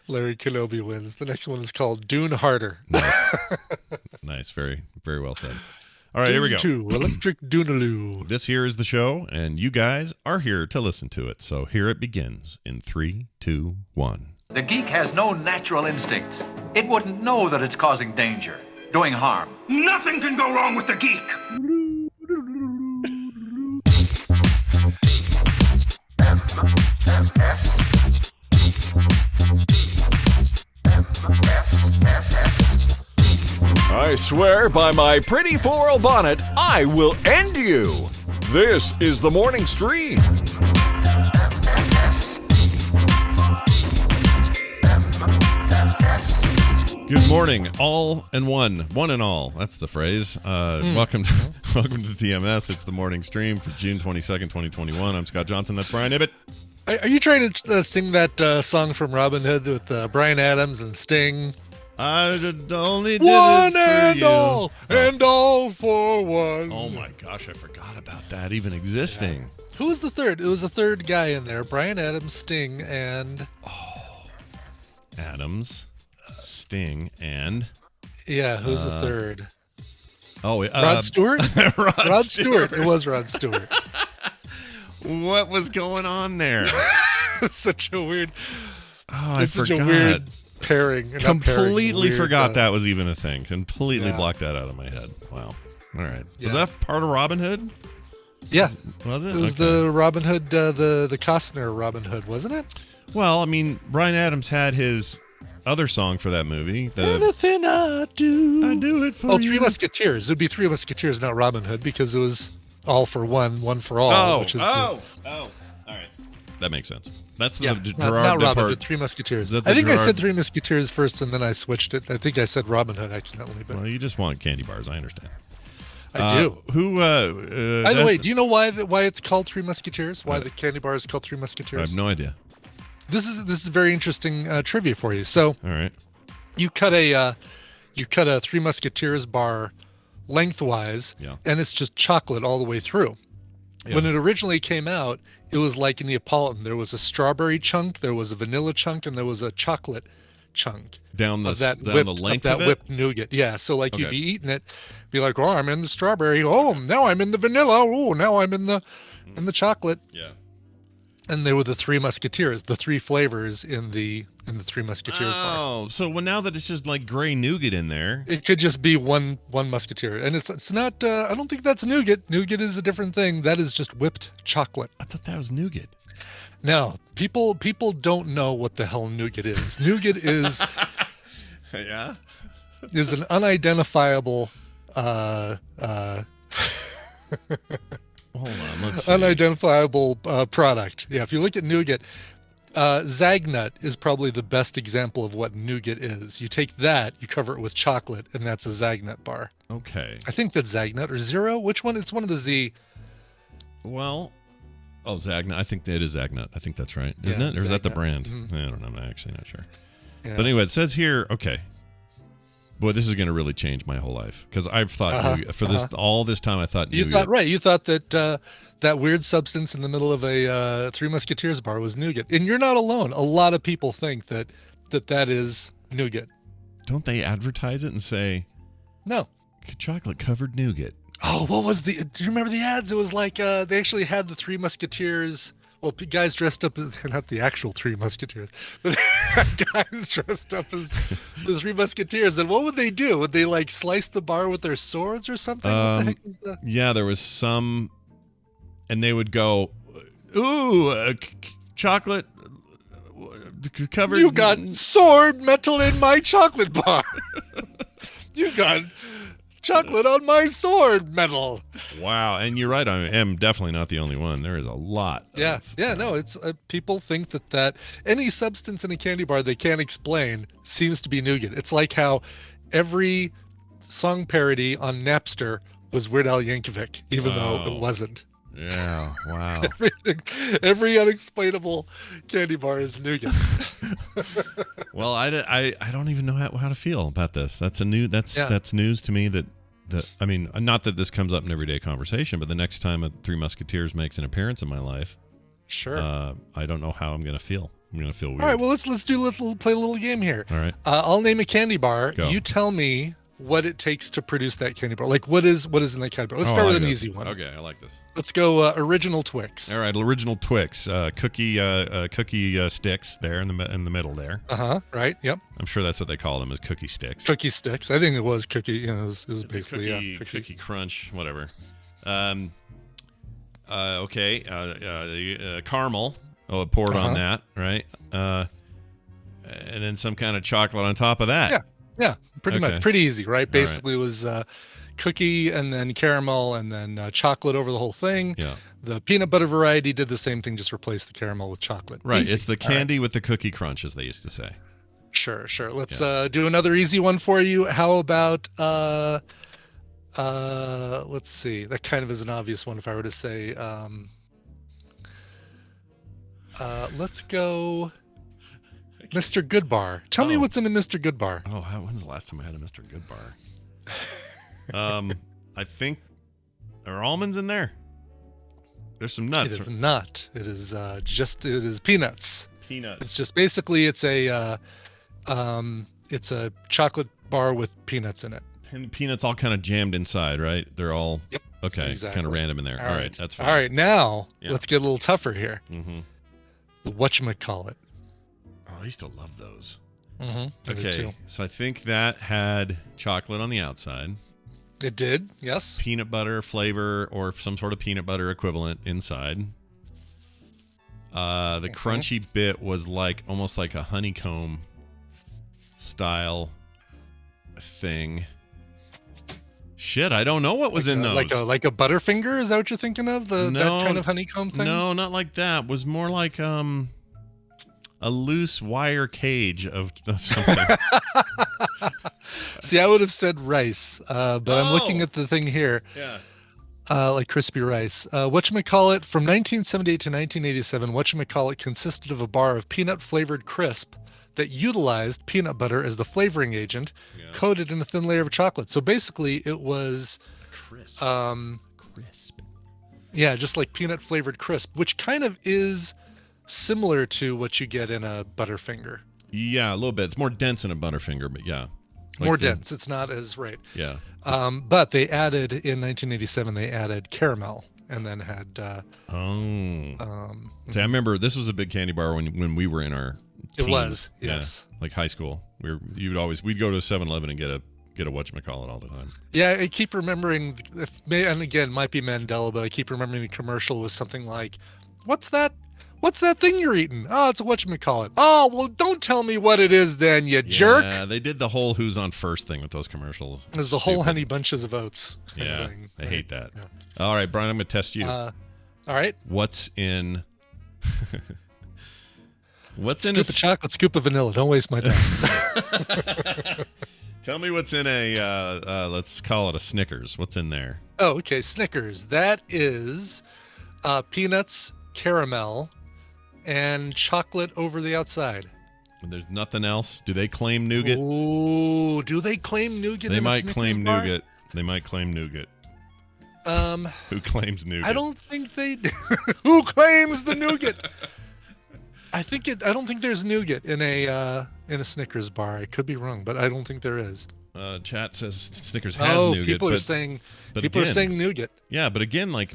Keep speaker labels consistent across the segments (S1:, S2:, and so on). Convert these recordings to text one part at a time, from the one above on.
S1: Larry Kenobi wins. The next one is called Dune Harder.
S2: Nice. Nice. Very, very well said. All right,
S1: Dune
S2: here we go.
S1: 2, Electric Doonaloo.
S2: This here is the show, and you guys are here to listen to it. So here it begins in 3, 2, 1.
S3: The geek has no natural instincts. It wouldn't know that it's causing danger, doing harm.
S4: Nothing can go wrong with the geek.
S5: I swear by my pretty floral bonnet, I will end you. This is the morning stream.
S2: Good morning, all and one and all. That's the phrase. Welcome to TMS. It's the morning stream for June 22nd, 2021. I'm Scott Johnson. That's Brian Ibbett.
S1: Are you trying to sing that song from Robin Hood with Bryan Adams and Sting?
S2: I only did
S1: One
S2: it for
S1: and
S2: you.
S1: all, and all for one.
S2: Oh my gosh, I forgot about that even existing.
S1: Who was the third? It was a third guy in there. Bryan Adams, Sting, and...
S2: Adams, Sting, and...
S1: Yeah, who's the third?
S2: Rod
S1: Stewart?
S2: Rod
S1: Stewart. It was Rod Stewart.
S2: What was going on there?
S1: Such a weird...
S2: Oh,
S1: it's
S2: I
S1: such a
S2: forgot.
S1: weird pairing.
S2: Completely forgot that was even a thing. Completely blocked that out of my head. Wow. All right.
S1: Yeah.
S2: Was that part of Robin Hood?
S1: Yeah.
S2: Was it?
S1: It was the Robin Hood, the Costner Robin Hood, wasn't it?
S2: Well, I mean, Bryan Adams had his other song for that movie.
S1: Anything I do
S2: it for you.
S1: Three Musketeers. It would be Three Musketeers, not Robin Hood, because it was all for one, one for all. Which is
S2: all right. That makes sense. That's the Gerard
S1: not Robin
S2: Depardieu.
S1: Hood, Three Musketeers.
S2: I
S1: think I said Three Musketeers first, and then I switched it. I think I said Robin Hood accidentally. But
S2: Well, you just want candy bars. I understand.
S1: I do.
S2: By
S1: By the way, do you know why it's called Three Musketeers? Why the candy bar is called Three Musketeers?
S2: I have no idea.
S1: This is very interesting trivia for you. So,
S2: All right.
S1: you cut a Three Musketeers bar lengthwise, and it's just chocolate all the way through. Yeah. When it originally came out, it was like a Neapolitan. There was a strawberry chunk, there was a vanilla chunk, and there was a chocolate chunk
S2: Down the length
S1: of
S2: of it?
S1: whipped nougat. Yeah, so like you'd be eating it, be like, oh, I'm in the strawberry. Oh, now I'm in the vanilla. Oh, now I'm in the chocolate.
S2: Yeah.
S1: And they were the Three Musketeers, the three flavors in the Three Musketeers bar.
S2: Oh, so now that it's just like gray nougat in there,
S1: it could just be one Musketeer, and it's not. I don't think that's nougat. Nougat is a different thing. That is just whipped chocolate.
S2: I thought that was nougat.
S1: No, people don't know what the hell nougat is. Nougat is is an unidentifiable.
S2: Hold on, let's see.
S1: Unidentifiable product. Yeah, if you look at nougat, Zagnut is probably the best example of what nougat is. You take that, you cover it with chocolate, and that's a Zagnut bar.
S2: Okay.
S1: I think that's Zagnut or Zero. Which one? It's one of the Z.
S2: Well, Zagnut. I think it is Zagnut. I think that's right, isn't it? Or is that the brand?
S1: Mm-hmm.
S2: I don't know. I'm actually not sure.
S1: Yeah.
S2: But anyway, it says here. Okay. Boy, this is going to really change my whole life because I've thought all this time I thought nougat.
S1: You thought right. You thought that that weird substance in the middle of a Three Musketeers bar was nougat, and you're not alone. A lot of people think that is nougat.
S2: Don't they advertise it and say,
S1: "No,
S2: chocolate covered nougat"?
S1: Oh, what was do you remember the ads? It was like they actually had the Three Musketeers. Well, guys dressed up as, not the actual Three Musketeers, but guys dressed up as the Three Musketeers. And what would they do? Would they like slice the bar with their swords or something? What the heck is that?
S2: Yeah, there was some, and they would go, ooh, chocolate covered.
S1: You got sword metal in my chocolate bar. You got chocolate on my sword metal.
S2: Wow, and you're right. I am definitely not the only one. There is a lot.
S1: No, it's people think that any substance in a candy bar they can't explain seems to be nougat. It's like how every song parody on Napster was Weird Al Yankovic, even though it wasn't.
S2: Yeah, wow.
S1: Every unexplainable candy bar is nougat.
S2: Well, I don't even know how to feel about this. That's that's news to me. That I mean, not that this comes up in everyday conversation, but the next time a Three Musketeers makes an appearance in my life,
S1: sure,
S2: I don't know how I'm going to feel I'm gonna feel weird.
S1: All right, well let's play a little game here.
S2: All right.
S1: I'll name a candy bar.
S2: Go.
S1: You tell me what it takes to produce that candy bar. Like what is in that candy bar? Let's start with an easy one.
S2: Okay, I like this.
S1: Let's go original Twix.
S2: All right, original Twix, cookie sticks there in the middle there.
S1: Right. Yep.
S2: I'm sure that's what they call them, is cookie sticks.
S1: Cookie sticks. I think it was cookie. You know, it was
S2: It's
S1: basically
S2: a cookie crunch, whatever. Okay. Caramel. Poured on that, right? And then some kind of chocolate on top of that.
S1: Yeah. Pretty
S2: Okay.
S1: much. Pretty easy, right? Basically, it was cookie and then caramel and then chocolate over the whole thing.
S2: Yeah.
S1: The peanut butter variety did the same thing, just replaced the caramel with chocolate.
S2: Right.
S1: Easy.
S2: It's the candy with the cookie crunch, as they used to say.
S1: Sure. Let's do another easy one for you. How about let's see. That kind of is an obvious one if I were to say let's go Mr. Goodbar. Tell me what's in a Mr. Goodbar.
S2: Oh, when's the last time I had a Mr. Goodbar? I think are almonds in there? There's some nuts.
S1: It is not. It is it is peanuts.
S2: Peanuts.
S1: It's just basically it's a chocolate bar with peanuts in it.
S2: And peanuts all kind of jammed inside, right? They're all okay,
S1: exactly.
S2: kind of random in there. All right, that's fine.
S1: All right, now let's get a little tougher here.
S2: Mm-hmm.
S1: Whatchamacallit.
S2: Oh, I used to love those.
S1: Mm-hmm.
S2: Okay, so I think that had chocolate on the outside.
S1: It did, yes.
S2: Peanut butter flavor or some sort of peanut butter equivalent inside. The crunchy bit was almost like a honeycomb style thing. Shit, I don't know what was in those.
S1: Like a Butterfinger? Is that what you're thinking of? That kind of honeycomb thing?
S2: No, not like that. It was more like a loose wire cage of something.
S1: See, I would have said rice, but I'm looking at the thing here.
S2: Yeah.
S1: Like crispy rice. Whatchamacallit, from 1978 to 1987, Whatchamacallit consisted of a bar of peanut-flavored crisp that utilized peanut butter as the flavoring agent, coated in a thin layer of chocolate. So basically, it was
S2: Crisp. Crisp.
S1: Yeah, just like peanut-flavored crisp, which kind of is similar to what you get in a Butterfinger.
S2: Yeah, a little bit. It's more dense in a Butterfinger, but yeah.
S1: More dense. It's not as right.
S2: Yeah.
S1: But they added in 1987. They added caramel, and then had.
S2: See, I remember this was a big candy bar when we were in our.
S1: It
S2: teens.
S1: was, yes.
S2: Yeah, like high school. We'd go to 7-Eleven and get a whatchamacallit all the time.
S1: Yeah, I keep remembering. And again, might be Mandela, but I keep remembering the commercial was something like, "What's that? What's that thing you're eating? Oh, it's a whatchamacallit. Oh, well, don't tell me what it is then, you jerk."
S2: Yeah, they did the whole "Who's on first" thing with those commercials.
S1: There's the whole Honey Bunches of Oats.
S2: Yeah,
S1: thing,
S2: I
S1: right?
S2: hate that.
S1: Yeah.
S2: All right, Brian, I'm gonna test you.
S1: All right.
S2: What's in? What's in
S1: Scoop of chocolate, scoop of vanilla. Don't waste my time.
S2: Tell me what's in a. Let's call it a Snickers. What's in there?
S1: Oh, okay. Snickers. That is peanuts, caramel, and chocolate over the outside.
S2: And there's nothing else. Do they claim nougat?
S1: Oh, do they claim nougat?
S2: They
S1: in a
S2: might
S1: Snickers
S2: claim
S1: bar?
S2: nougat. They might claim nougat. Who claims nougat?
S1: I don't think they. Who claims the nougat? I don't think there's nougat in a Snickers bar. I could be wrong, but I don't think there is.
S2: Chat says Snickers has nougat.
S1: People are saying nougat.
S2: Yeah, but again, I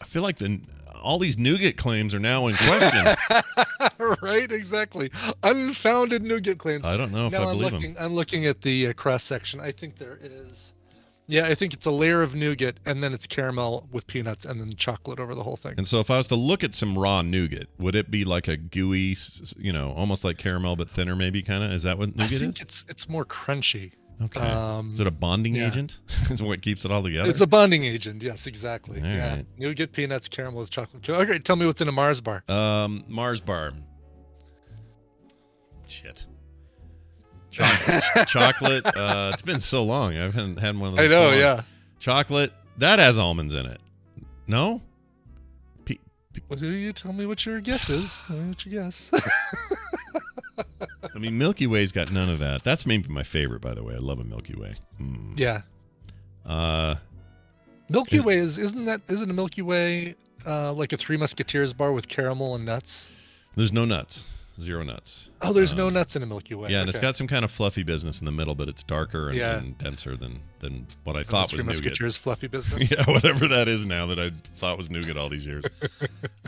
S2: feel like all these nougat claims are now in question.
S1: Right, exactly. Unfounded nougat claims.
S2: I don't know if I believe them.
S1: I'm looking at the cross section. I think there is. Yeah, I think it's a layer of nougat, and then it's caramel with peanuts, and then chocolate over the whole thing.
S2: And so if I was to look at some raw nougat, would it be like a gooey, almost like caramel but thinner maybe kind of? Is that what nougat is?
S1: It's more crunchy.
S2: Okay. Is it a bonding agent? Is what keeps it all together?
S1: It's a bonding agent, yes, exactly.
S2: All
S1: yeah.
S2: right.
S1: Nougat, peanuts, caramel with chocolate. Okay, tell me what's in a Mars bar.
S2: Mars bar. Shit. Chocolate. It's been so long. I haven't had one of those.
S1: I know,
S2: so long.
S1: yeah.
S2: Chocolate that has almonds in it. No.
S1: Well, do you tell me what your guess is? Tell me what you guess.
S2: I mean, Milky Way's got none of that. That's maybe my favorite, by the way. I love a Milky Way.
S1: Yeah. Milky Way isn't a Milky Way like a Three Musketeers bar with caramel and nuts?
S2: There's no nuts. Zero nuts.
S1: Oh, there's no nuts in a Milky Way.
S2: Yeah, and it's
S1: Okay.
S2: got some kind of fluffy business in the middle, but it's darker and denser than what I thought was
S1: Three
S2: nougat.
S1: Musketeers fluffy business.
S2: Yeah, whatever that is now that I thought was nougat all these years.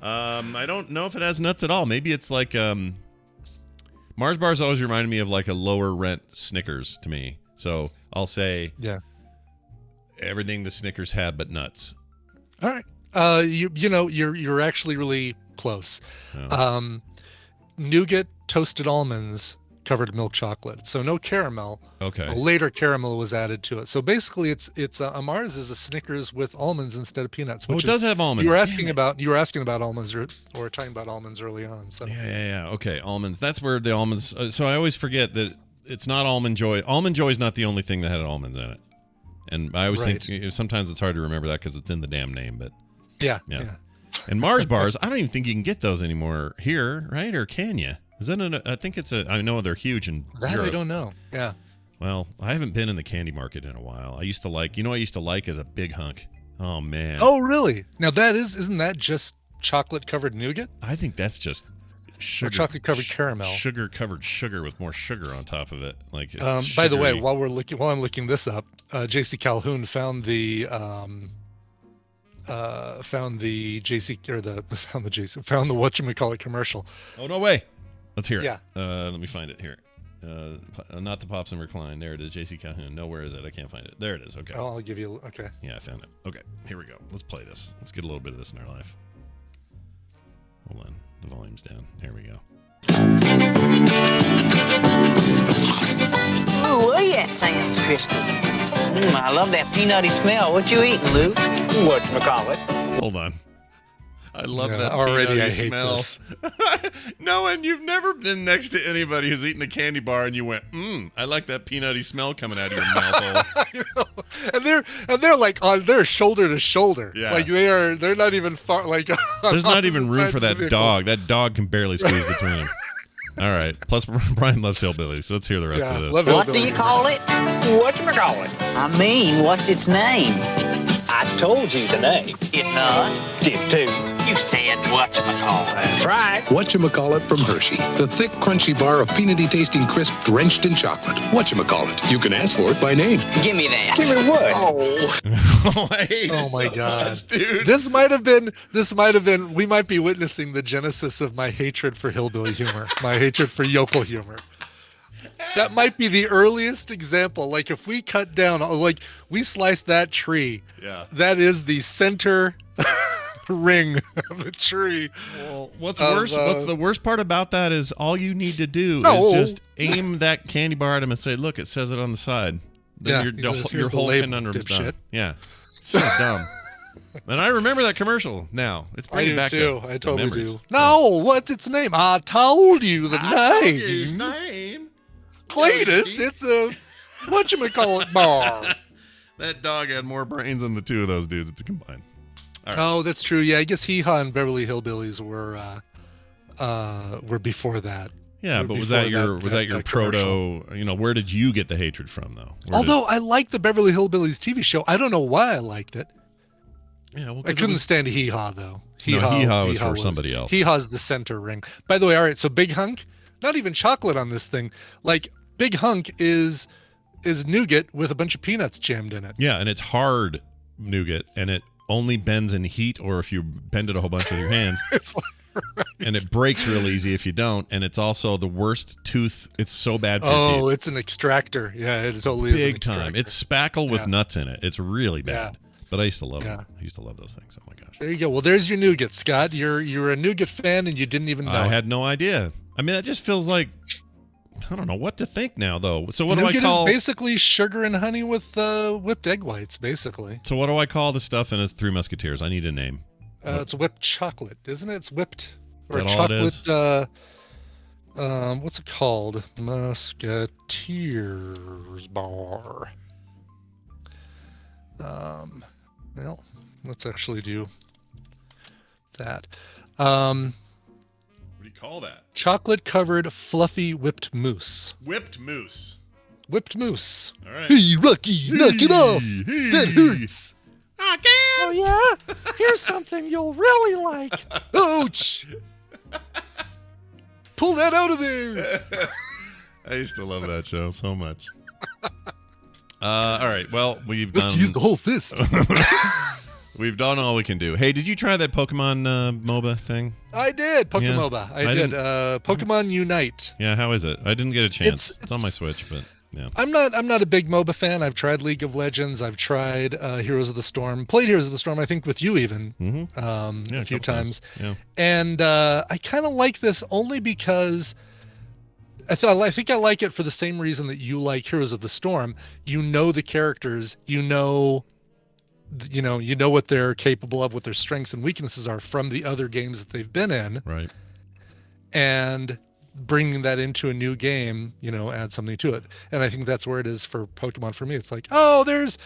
S2: I don't know if it has nuts at all. Maybe it's like Mars bars always reminded me of like a lower rent Snickers to me. So I'll say everything the Snickers had but nuts.
S1: All right. You're actually really close.
S2: Oh.
S1: Nougat toasted almonds covered milk chocolate, so no caramel.
S2: Okay.
S1: Later caramel was added to it. So basically, it's a Mars is a Snickers with almonds instead of peanuts. Which
S2: it does have almonds.
S1: You were asking about almonds or talking about almonds early on. So
S2: Yeah. Okay, almonds. That's where the almonds. So I always forget that it's not Almond Joy. Almond Joy is not the only thing that had almonds in it, and I always think sometimes it's hard to remember that because it's in the damn name. But
S1: yeah.
S2: And Mars bars, I don't even think you can get those anymore here, right? Or can you? Is that I think it's I know they're huge in Europe.
S1: I don't know. Yeah.
S2: Well, I haven't been in the candy market in a while. I used to like, I used to like as a big hunk. Oh man.
S1: Oh really? Now isn't that just chocolate covered nougat?
S2: I think that's just sugar.
S1: Or chocolate covered caramel.
S2: Sugar covered sugar with more sugar on top of it. Like it's
S1: by the way,
S2: sugary.
S1: while I'm looking this up, J.C. Calhoun found the whatchamacallit commercial.
S2: Oh no way. Let's hear it.
S1: Yeah.
S2: Let me find it here. Not the Pops and Recline. There it is. J.C. Calhoun. No, where is it? I can't find it. There it is. Okay.
S1: Oh, I'll give you. Okay.
S2: Yeah, I found it. Okay, here we go. Let's play this. Let's get a little bit of this in our life. Hold on. The volume's down. Here we go.
S6: Ooh, that sounds crispy. I love that peanutty smell. What you eating, Luke? Whatchamacallit?
S2: Hold on. I love that
S1: already.
S2: peanutty
S1: I hate
S2: smell.
S1: this.
S2: No, and you've never been next to anybody who's eaten a candy bar and you went, I like that peanutty smell coming out of your mouthhole.
S1: and they're like they're shoulder to shoulder.
S2: Yeah.
S1: Like they're not even far. Like
S2: There's not even room
S1: sides
S2: for
S1: of the
S2: that
S1: vehicle.
S2: dog. That dog can barely squeeze between them. All right. Plus, Brian loves hillbillies, so let's hear the rest of this.
S1: Love
S6: What do
S1: hillbilly.
S6: you call it? Whatchamacallit? I mean, what's its name? I told you the name. It not? Did too. You said whatchamacallit. That's right.
S7: Whatchamacallit from Hershey. The thick, crunchy bar of peanutty tasting crisp drenched in chocolate. Whatchamacallit. You can ask for it by name.
S6: Give me that. Give me what?
S2: Oh, I hate
S1: Oh
S2: it
S1: my
S2: so
S1: God,
S2: much, dude.
S1: This might have been. We might be witnessing the genesis of my hatred for hillbilly humor, my hatred for yokel humor. That might be the earliest example. Like if we cut down, like we slice that tree, that is the center ring of the tree.
S2: Well, what's worse? What's the worst part about that is all you need to do
S1: No.
S2: is just aim that candy bar at him and say, "Look, it says it on the side." Then
S1: here's
S2: your
S1: the
S2: whole
S1: label,
S2: conundrum's done.
S1: dipshit.
S2: Yeah, so dumb. And I remember that commercial. Now it's
S1: I
S2: bringing
S1: do
S2: back
S1: too.
S2: the
S1: I totally
S2: memories.
S1: do. No, what's its name? I told you the name.
S2: name.
S1: Cletus. It's a whatchamacallit bar.
S2: That dog had more brains than the two of those dudes combined. All right.
S1: Oh, that's true. Yeah, I guess Hee Haw and Beverly Hillbillies were before that.
S2: Yeah, but was that your proto? Where did you get the hatred from, though?
S1: Although I liked the Beverly Hillbillies TV show, I don't know why I liked it.
S2: Yeah, well,
S1: I couldn't stand Hee Haw though.
S2: Hee Haw was for somebody else.
S1: Hee Haw's the center ring. By the way, all right. So Big Hunk, not even chocolate on this thing. Like Big Hunk is nougat with a bunch of peanuts jammed in it.
S2: Yeah, and it's hard nougat, and it only bends in heat or if you bend it a whole bunch with your hands.
S1: It's like, right.
S2: And it breaks real easy if you don't. And it's also the worst tooth. It's so bad for your teeth.
S1: Oh, it's an extractor. Yeah, it totally is.
S2: Big time. It's Spackle with nuts in it. It's really bad.
S1: Yeah.
S2: But I used to love them. I used to love those things. Oh my gosh.
S1: There you go. Well, there's your nougat, Scott. You're a nougat fan and you didn't even know.
S2: I had no idea. I mean, that just feels like I don't know what to think now, though. So what
S1: nougat
S2: do I call?
S1: Is basically sugar and honey with whipped egg whites, basically.
S2: So what do I call the stuff in his Three Musketeers? I need a name.
S1: It's whipped chocolate, isn't it? It's whipped or
S2: Is that all it
S1: chocolate. What's it called? Musketeers bar. Well, let's actually do that.
S2: What do you call that?
S1: Chocolate covered fluffy whipped mousse.
S2: Whipped mousse.
S1: Whipped mousse.
S2: All right.
S1: Hey, Rocky, knock it off. That hurts.
S2: I can.
S1: Oh yeah. Here's something you'll really like. Ouch. Pull that out of there.
S2: I used to love that show so much. All right. Well, we've
S1: Just
S2: done.
S1: use the whole fist.
S2: We've done all we can do. Hey, did you try that Pokemon MOBA thing?
S1: I did.
S2: Yeah.
S1: Pokemoba. I did. Pokemon Unite.
S2: Yeah. How is it? I didn't get a chance. It's on my Switch, but yeah.
S1: I'm not a big MOBA fan. I've tried League of Legends. I've tried Heroes of the Storm. Played Heroes of the Storm, I think, with you even a few times.
S2: Yeah.
S1: And I kind of like this only because I think I like it for the same reason that you like Heroes of the Storm. You know the characters. You know what they're capable of, what their strengths and weaknesses are from the other games that they've been in.
S2: Right.
S1: And bringing that into a new game, add something to it. And I think that's where it is for Pokemon for me. It's like, oh, there's,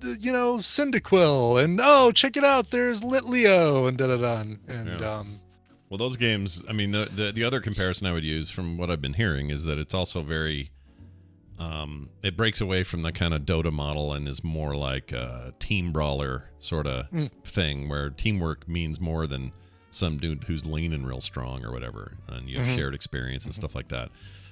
S1: Cyndaquil, and oh, check it out, there's Litleo, and da-da-da. And,
S2: well, those games, I mean, the other comparison I would use from what I've been hearing is that it's also very, it breaks away from the kind of Dota model and is more like a team brawler sort of thing where teamwork means more than some dude who's lean and real strong or whatever, and you have shared experience and stuff like that.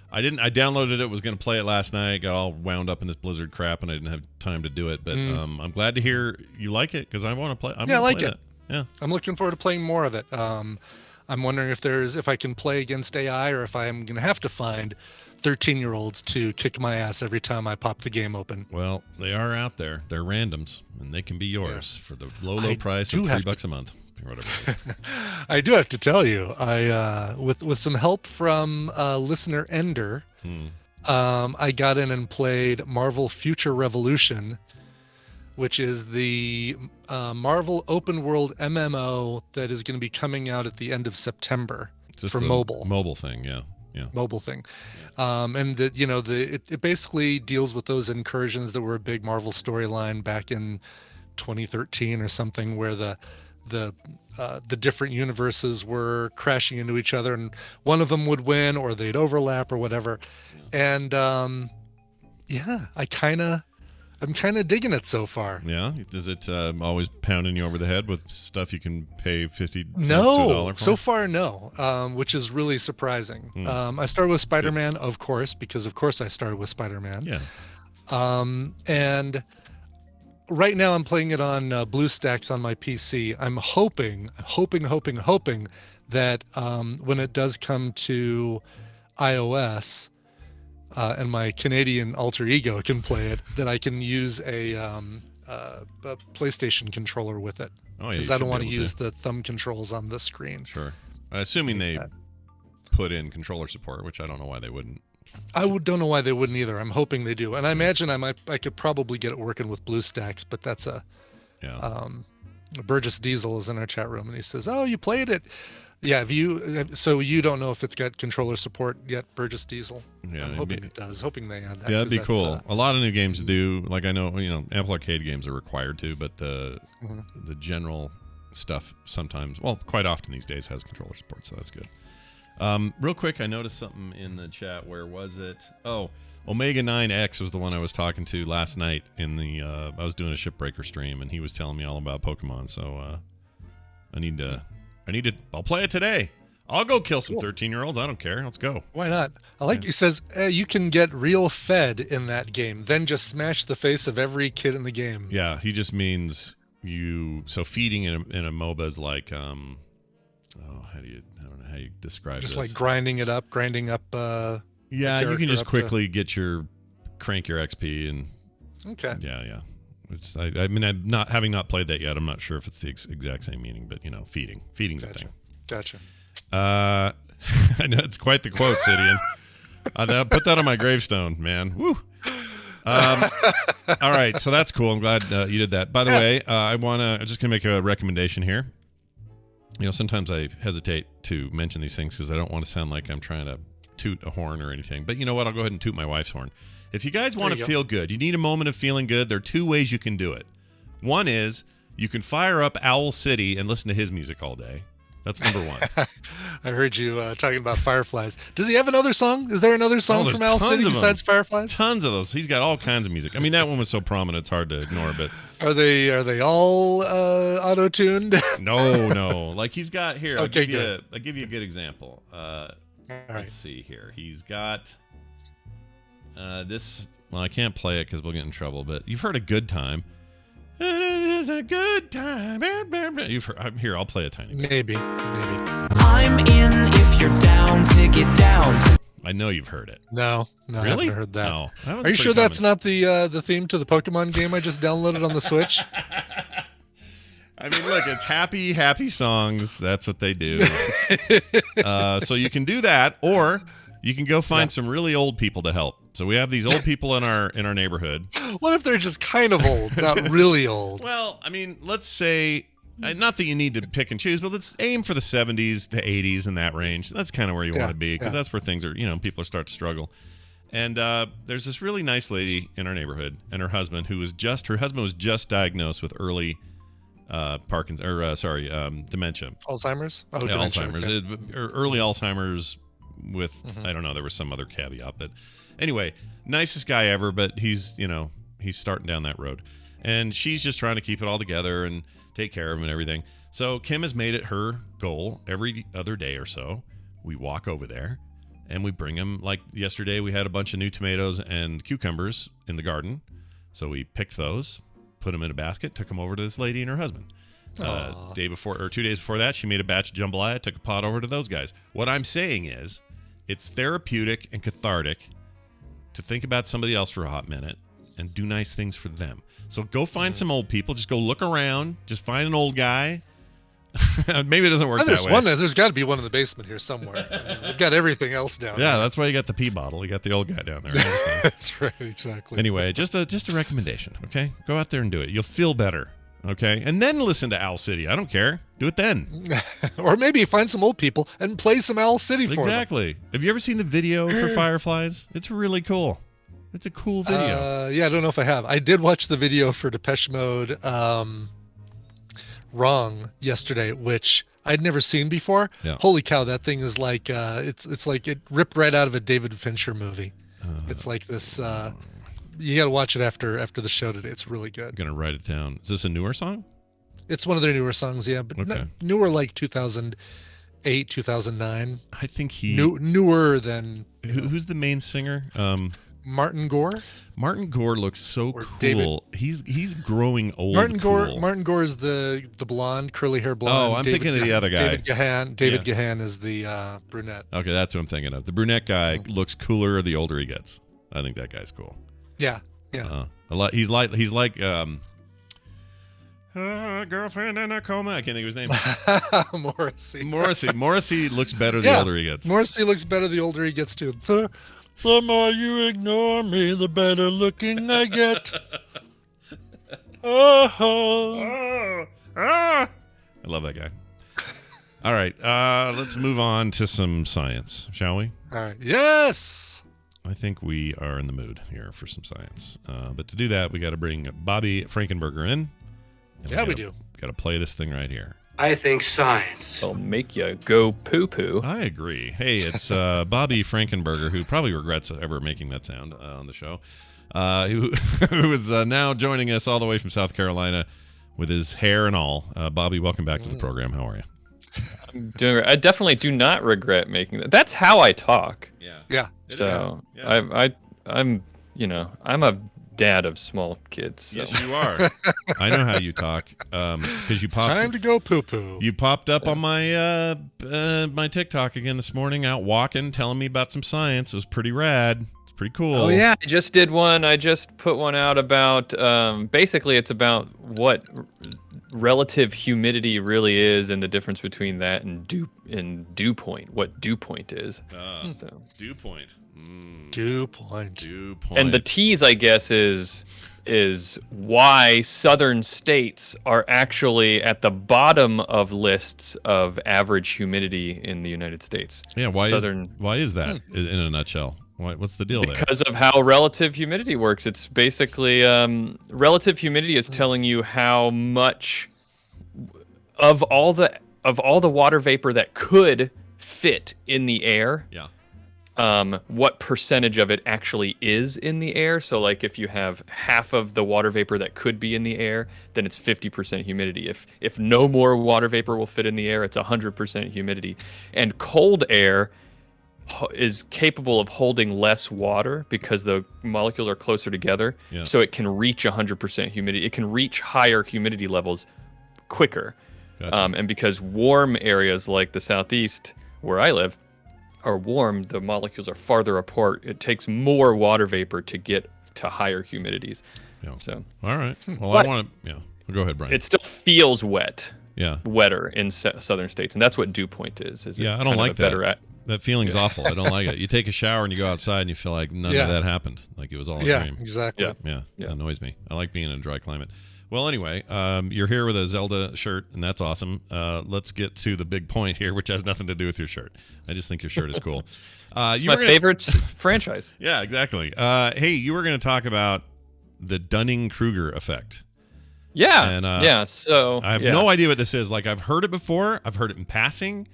S2: I downloaded it, was going to play it last night, got all wound up in this Blizzard crap, and I didn't have time to do it, but I'm glad to hear you like it, because I want to play. I
S1: like it.
S2: Yeah,
S1: I'm looking forward to playing more of it. I'm wondering if I can play against AI, or if I'm going to have to find 13-year-olds to kick my ass every time I pop the game open.
S2: Well, they are out there. They're randoms, and they can be yours for the low price of $3 a month. Or whatever it is.
S1: I do have to tell you, I with some help from listener Ender, I got in and played Marvel Future Revolution, which is the Marvel open world MMO that is going to be coming out at the end of September for mobile.
S2: Mobile thing, yeah.
S1: Mobile thing, and it basically deals with those incursions that were a big Marvel storyline back in 2013 or something, where the different universes were crashing into each other, and one of them would win, or they'd overlap, or whatever. And I'm kind of digging it so far.
S2: Yeah, is it always pounding you over the head with stuff you can pay 50 cents to $1 for?
S1: So far no, which is really surprising. I started with Spider-Man, of course, because of course I started with Spider-Man.
S2: Yeah.
S1: And right now I'm playing it on BlueStacks on my PC. I'm hoping that when it does come to iOS and my Canadian alter ego can play it, that I can use a PlayStation controller with it.
S2: Oh, yeah,
S1: because I don't want to use the thumb controls on the screen.
S2: Sure. Assuming they put in controller support, which I don't know why they wouldn't.
S1: Don't know why they wouldn't either. I'm hoping they do, and I imagine I could probably get it working with BlueStacks, but that's Burgess Diesel is in our chat room, and he says, "Oh, you played it." Yeah, so you don't know if it's got controller support yet, Burgess Diesel?
S2: Yeah,
S1: I'm hoping it does. Hoping they add that.
S2: Yeah, that'd be cool. A lot of new games do. Like I know, Apple Arcade games are required to, but the general stuff sometimes, well, quite often these days has controller support, so that's good. Real quick, I noticed something in the chat. Where was it? Oh, Omega 9X was the one I was talking to last night in the. I was doing a Shipbreaker stream, and he was telling me all about Pokemon. So I need to. I'll play it today. I'll go kill some 13-year-olds. I don't care. Let's go.
S1: Why not? I like. He says you can get real fed in that game. Then just smash the face of every kid in the game.
S2: Yeah, he just means you. So feeding in a MOBA is like I don't know how you describe
S1: just
S2: this.
S1: Like grinding up.
S2: Yeah, you can just quickly crank your XP and.
S1: Okay.
S2: Yeah. It's. I mean, I'm not having not played that yet. I'm not sure if it's the exact same meaning, but feeding's a thing.
S1: Gotcha.
S2: I know it's quite the quote, Sidian. Put that on my gravestone, man. Woo. All right, so that's cool. I'm glad you did that. By the way, I'm just gonna make a recommendation here. Sometimes I hesitate to mention these things because I don't want to sound like I'm trying to toot a horn or anything. But you know what? I'll go ahead and toot my wife's horn. If you guys want to feel good, you need a moment of feeling good, there are two ways you can do it. One is you can fire up Owl City and listen to his music all day. That's number one.
S1: I heard you talking about Fireflies. Does he have another song? Is there another song from Owl City besides Fireflies?
S2: Tons of those. He's got all kinds of music. I mean, that one was so prominent, it's hard to ignore. But
S1: are they all auto-tuned?
S2: No. Like he's got here. I'll give you a good example.
S1: right.
S2: Let's see here. He's got this. Well, I can't play it because we'll get in trouble. But you've heard "A Good Time." And it is a good time. You've heard. Here, I'll play a tiny bit.
S1: Maybe.
S8: I'm in if you're down to get down.
S2: I know you've heard it.
S1: No,
S2: Really?
S1: I haven't heard that.
S2: No. That was
S1: Are you
S2: pretty
S1: sure that's
S2: common.
S1: not the theme to the Pokemon game I just downloaded on the Switch?
S2: I mean, look, it's happy songs. That's what they do. So you can do that, or you can go find some really old people to help. So we have these old people in our neighborhood.
S1: What if they're just kind of old, not really old?
S2: Well, I mean, let's say, not that you need to pick and choose, but let's aim for the 70s to 80s in that range. That's kind of where you want to be, because that's where things are, people start to struggle. And there's this really nice lady in our neighborhood, and her husband was just diagnosed with early dementia.
S1: Alzheimer's? Oh,
S2: Yeah,
S1: dementia,
S2: Alzheimer's.
S1: okay.
S2: Early Alzheimer's with, I don't know, there was some other caveat. But anyway, nicest guy ever, but he's starting down that road. And she's just trying to keep it all together and take care of him and everything. So Kim has made it her goal every other day or so. We walk over there and we bring him, like yesterday, we had a bunch of new tomatoes and cucumbers in the garden. So we picked those, put them in a basket, took them over to this lady and her husband. 2 days before that, she made a batch of jambalaya, took a pot over to those guys. What I'm saying is, it's therapeutic and cathartic to think about somebody else for a hot minute and do nice things for them. So go find some old people. Just go look around. Just find an old guy. Maybe it doesn't work that way.
S1: There's got to be one in the basement here somewhere. I mean, we've got everything else down there.
S2: Yeah, that's why you got the pee bottle. You got the old guy down there. I understand.
S1: That's right, exactly.
S2: Anyway, just a recommendation, okay? Go out there and do it. You'll feel better, okay? And then listen to Owl City. I don't care. Do it then.
S1: Or maybe find some old people and play some Owl City for them.
S2: Exactly. Have you ever seen the video for Fireflies? It's really cool. It's a cool video.
S1: Yeah, I don't know if I have. I did watch the video for Depeche Mode Wrong yesterday, which I'd never seen before.
S2: Yeah.
S1: Holy cow, that thing is like it's like it ripped right out of a David Fincher movie. It's like this you got to watch it after the show today. It's really good.
S2: I'm going to write it down. Is this a newer song?
S1: It's one of their newer songs, yeah, but
S2: Okay.
S1: newer like 2008, 2009.
S2: I think he...
S1: Newer than...
S2: Who's the main singer?
S1: Martin Gore?
S2: Martin Gore looks so
S1: Or
S2: cool.
S1: David-
S2: He's growing old.
S1: Martin Gore.
S2: cool.
S1: Martin Gore is the blonde, curly hair blonde.
S2: Oh, I'm thinking of the other guy.
S1: David Gahan is the brunette.
S2: Okay, that's what I'm thinking of. The brunette guy looks cooler the older he gets. I think that guy's cool.
S1: Yeah.
S2: A lot. He's like girlfriend in a coma. I can't think of his name. Morrissey looks better the older he gets.
S1: Morrissey looks better the older he gets too. The more you ignore me, the better looking I get.
S2: I love that guy. All right, let's move on to some science, shall we?
S1: All right. Yes.
S2: I think we are in the mood here for some science. But to do that, we got to bring Bobby Frankenburger in. And
S1: we do.
S2: Got to play this thing right here.
S9: I think science
S5: will make you go poo-poo.
S2: I agree. Hey, it's Bobby Frankenburger, who probably regrets ever making that sound on the show, who is now joining us all the way from South Carolina with his hair and all. Bobby, welcome back to the program. How are you?
S5: I'm doing. I definitely do not regret making that. That's how I talk.
S1: Yeah.
S5: So I'm I'm a dad of small kids. So.
S2: Yes, you are. I know how you talk because you popped.
S1: Time to go poo poo.
S2: You popped up on my my TikTok again this morning, out walking, telling me about some science. It was pretty rad. It's pretty cool.
S5: Oh yeah, I just did one. I just put one out about basically it's about what relative humidity really is and the difference between that and dew point. What dew point is.
S2: Dew point.
S1: Dew point.
S2: Dew point.
S5: And the tease, I guess, is why southern states are actually at the bottom of lists of average humidity in the United States.
S2: Yeah, why is that in a nutshell? What's the deal there?
S5: Because of how relative humidity works. It's basically relative humidity is telling you how much of all the water vapor that could fit in the air.
S2: Yeah.
S5: What percentage of it actually is in the air. So like if you have half of the water vapor that could be in the air, then it's 50% humidity. If no more water vapor will fit in the air, it's 100% humidity. And cold air is capable of holding less water because the molecules are closer together.
S2: Yeah.
S5: So it can reach 100% humidity. It can reach higher humidity levels quicker.
S2: Gotcha.
S5: And because warm areas like the southeast, where I live, are warm, the molecules are farther apart. It takes more water vapor to get to higher humidities.
S2: Yeah.
S5: So,
S2: all right. Well,
S5: But-
S2: I want to. Yeah. Go ahead, Brian.
S5: it still feels wet.
S2: Yeah.
S5: Wetter in southern states, and that's what dew point is.
S2: Yeah, I
S5: kind
S2: don't
S5: of
S2: like
S5: a
S2: that.
S5: better
S2: That feeling's awful. I don't like it. You take a shower and you go outside and you feel like none
S1: Yeah.
S2: of that happened. Like it was all a
S1: Yeah,
S2: dream.
S1: exactly.
S5: Yeah.
S2: Yeah,
S5: Yeah.
S2: It annoys me. I like being in a dry climate. Well, anyway, you're here with a Zelda shirt, and that's awesome. Let's get to the big point here, which has nothing to do with your shirt. I just think your shirt is cool.
S5: It's my favorite franchise.
S2: Yeah, exactly. Hey, you were going to talk about the Dunning-Kruger effect.
S5: Yeah.
S2: And,
S5: yeah. So
S2: I have no idea what this is. Like, I've heard it before. I've heard it in passing.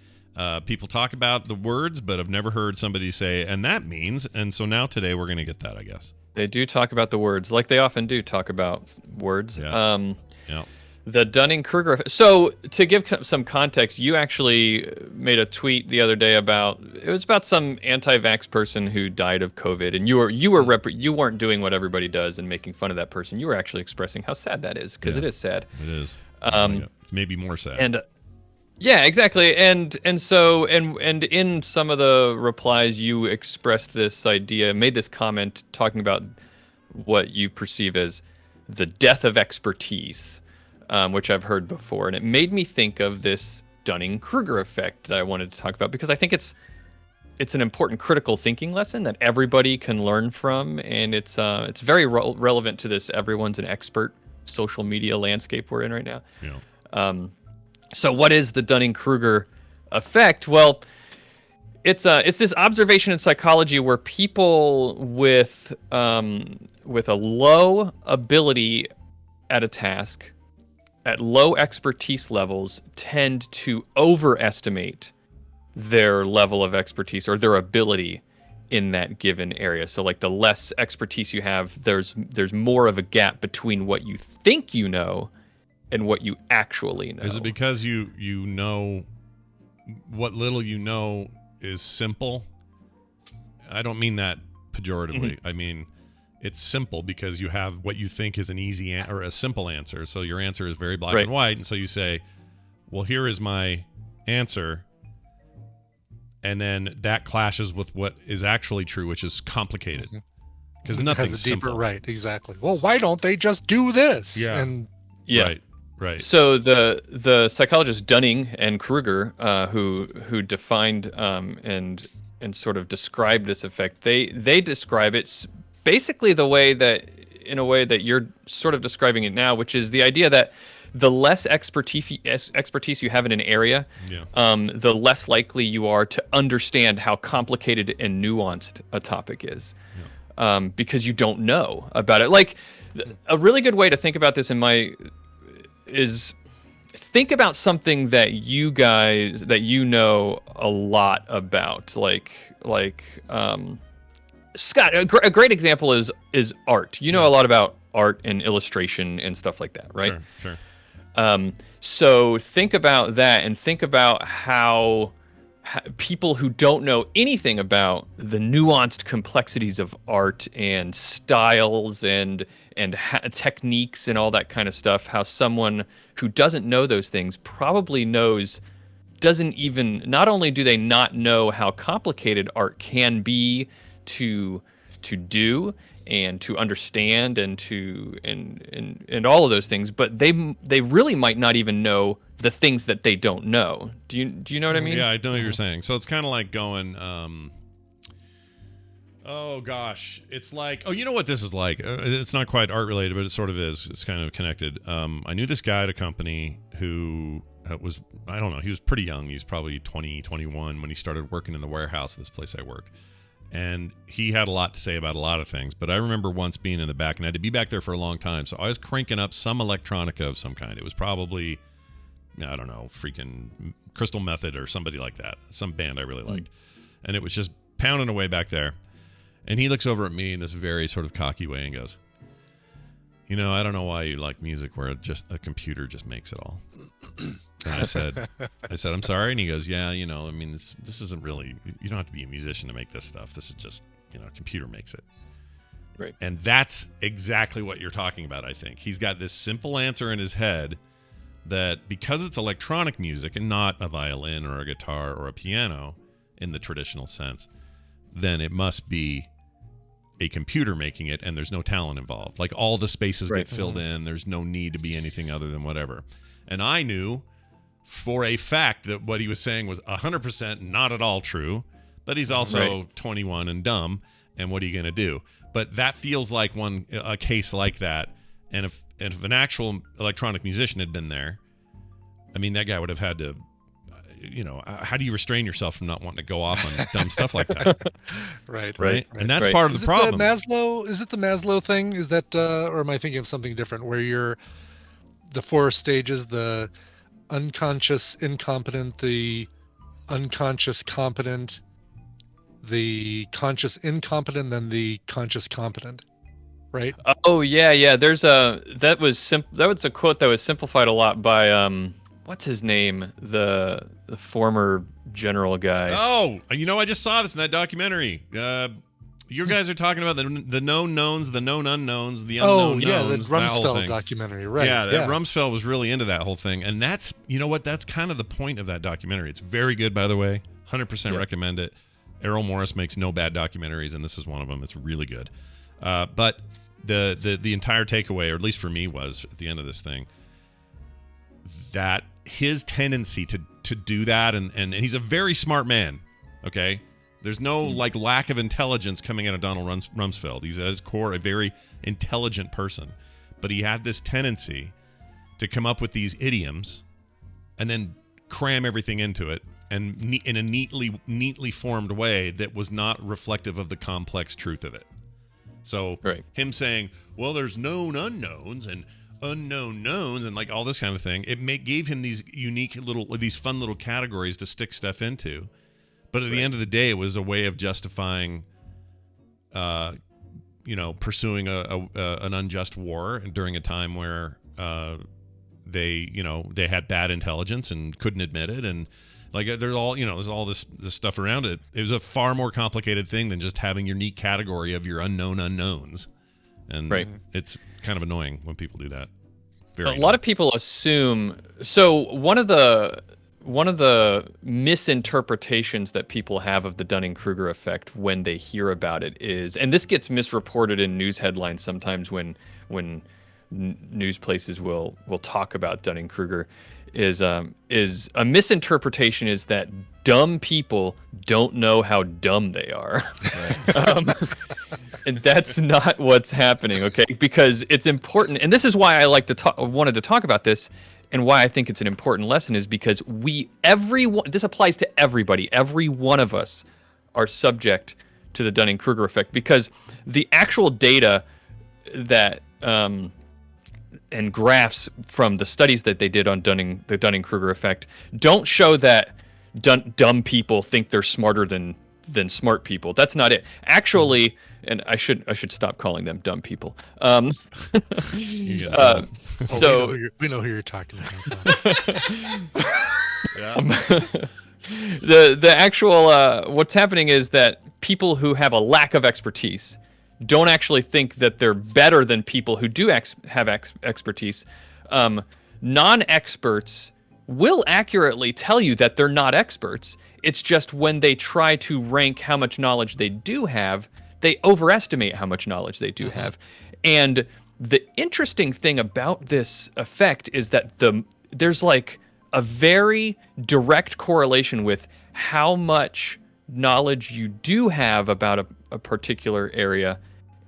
S2: People talk about the words, but I've never heard somebody say, and that means. And so now today we're going to get that, I guess.
S5: They do talk about the words, like they often do talk about words.
S2: Yeah. Yeah.
S5: The Dunning-Kruger effect. So to give some context, you actually made a tweet the other day about some anti-vax person who died of COVID, and you weren't doing what everybody does and making fun of that person. You were actually expressing how sad that is, because it is sad.
S2: It is. It's maybe more sad.
S5: And yeah, exactly. And so in some of the replies, you expressed this idea, made this comment talking about what you perceive as the death of expertise, which I've heard before, and it made me think of this Dunning-Kruger effect that I wanted to talk about, because I think it's an important critical thinking lesson that everybody can learn from, and it's very relevant to this everyone's an expert social media landscape we're in right now.
S2: Yeah.
S5: So what is the Dunning-Kruger effect? Well, it's this observation in psychology where people with a low ability at a task, at low expertise levels, tend to overestimate their level of expertise or their ability in that given area. So like the less expertise you have, there's more of a gap between what you think you know and what you actually know.
S2: Is it because you know what little you know is simple? I don't mean that pejoratively. I mean, it's simple because you have what you think is an easy or a simple answer. So your answer is very black and white. And so you say, well, here is my answer. And then that clashes with what is actually true, which is complicated. Because nothing's
S1: has a deeper,
S2: simple.
S1: right, exactly. Well, why don't they just do this?
S2: Yeah.
S1: And
S5: Yeah.
S2: Right.
S5: So the psychologist Dunning and Kruger, who defined and sort of described this effect, they describe it basically in a way that you're sort of describing it now, which is the idea that the less expertise you have in an area, the less likely you are to understand how complicated and nuanced a topic is, because you don't know about it. Like a really good way to think about this is think about something that you know a lot about, like Scott. A great example is art. You know a lot about art and illustration and stuff like that, right?
S2: Sure.
S5: So think about that, and think about how people who don't know anything about the nuanced complexities of art and styles and techniques and all that kind of stuff, how someone who doesn't know those things probably not only do they not know how complicated art can be to do and to understand and all of those things, but they really might not even know the things that they don't know. Do you know what I mean?
S2: Yeah, I know what you're saying. So it's kind of like going, oh gosh, it's like, oh, you know what this is like? It's not quite art related, but it sort of is. It's kind of connected. I knew this guy at a company who was, I don't know, he was pretty young. He was probably 20, 21 when he started working in the warehouse of this place I worked. And he had a lot to say about a lot of things. But I remember once being in the back, and I had to be back there for a long time. So I was cranking up some electronica of some kind. It was probably, I don't know, freaking Crystal Method or somebody like that. Some band I really liked. And it was just pounding away back there. And he looks over at me in this very sort of cocky way and goes, I don't know why you like music where just a computer just makes it all. And I said, I'm sorry. And he goes, yeah, I mean, this isn't really, you don't have to be a musician to make this stuff. This is just, a computer makes it.
S5: Right.
S2: And that's exactly what you're talking about, I think. He's got this simple answer in his head that because it's electronic music and not a violin or a guitar or a piano in the traditional sense, then it must be a computer making it, and there's no talent involved. Like, all the spaces get filled in. There's no need to be anything other than whatever. And I knew for a fact that what he was saying was 100% not at all true, but he's also 21 and dumb, and what are you going to do? But that feels like a case like that. And if an actual electronic musician had been there, I mean, that guy would have had to, how do you restrain yourself from not wanting to go off on dumb stuff like that?
S1: Right.
S2: And that's part of the problem.
S1: Is it the Maslow thing? Is that, or am I thinking of something different? Where you're the 4 stages: the unconscious incompetent, the unconscious competent, the conscious incompetent, then the conscious competent, right?
S5: Oh yeah. There's that was a quote that was simplified a lot by what's his name, the former general guy.
S2: Oh, I just saw this in that documentary. You guys are talking about the known knowns, the known unknowns, the unknown knowns.
S1: The Rumsfeld documentary, right?
S2: Yeah, Rumsfeld was really into that whole thing, and that's that's kind of the point of that documentary. It's very good, by the way. 100% recommend it. Errol Morris makes no bad documentaries, and this is one of them. It's really good. But the entire takeaway, or at least for me, was at the end of this thing that his tendency to do that, and he's a very smart man. Okay, there's no lack of intelligence coming out of Donald Rumsfeld. He's at his core a very intelligent person, but he had this tendency to come up with these idioms and then cram everything into it, and in a neatly formed way that was not reflective of the complex truth of it. So him saying, well, there's known unknowns and unknown knowns and all this kind of thing, gave him these these fun little categories to stick stuff into. But at the end of the day, it was a way of justifying, pursuing an unjust war during a time where they had bad intelligence and couldn't admit it, and there's all this stuff around it. It was a far more complicated thing than just having your neat category of your unknown unknowns, and it's kind of annoying when people do that.
S5: A lot of people assume. So one of the misinterpretations that people have of the Dunning-Kruger effect when they hear about it is, and this gets misreported in news headlines sometimes when news places will talk about Dunning-Kruger, is a misinterpretation is that dumb people don't know how dumb they are. And that's not what's happening, okay? Because it's important, and this is why I wanted to talk about this, and why I think it's an important lesson is because this applies to everybody. Every one of us are subject to the Dunning-Kruger effect, because the actual data that and graphs from the studies that they did on the Dunning-Kruger effect don't show that dumb people think they're smarter than smart people. That's not it. Actually, and I should stop calling them dumb people.
S1: So we know who you're talking about.
S5: The actual what's happening is that people who have a lack of expertise don't actually think that they're better than people who do have expertise. Non-experts will accurately tell you that they're not experts. It's just when they try to rank how much knowledge they do have, they overestimate how much knowledge they do have. And the interesting thing about this effect is that there's a very direct correlation with how much knowledge you do have about a particular area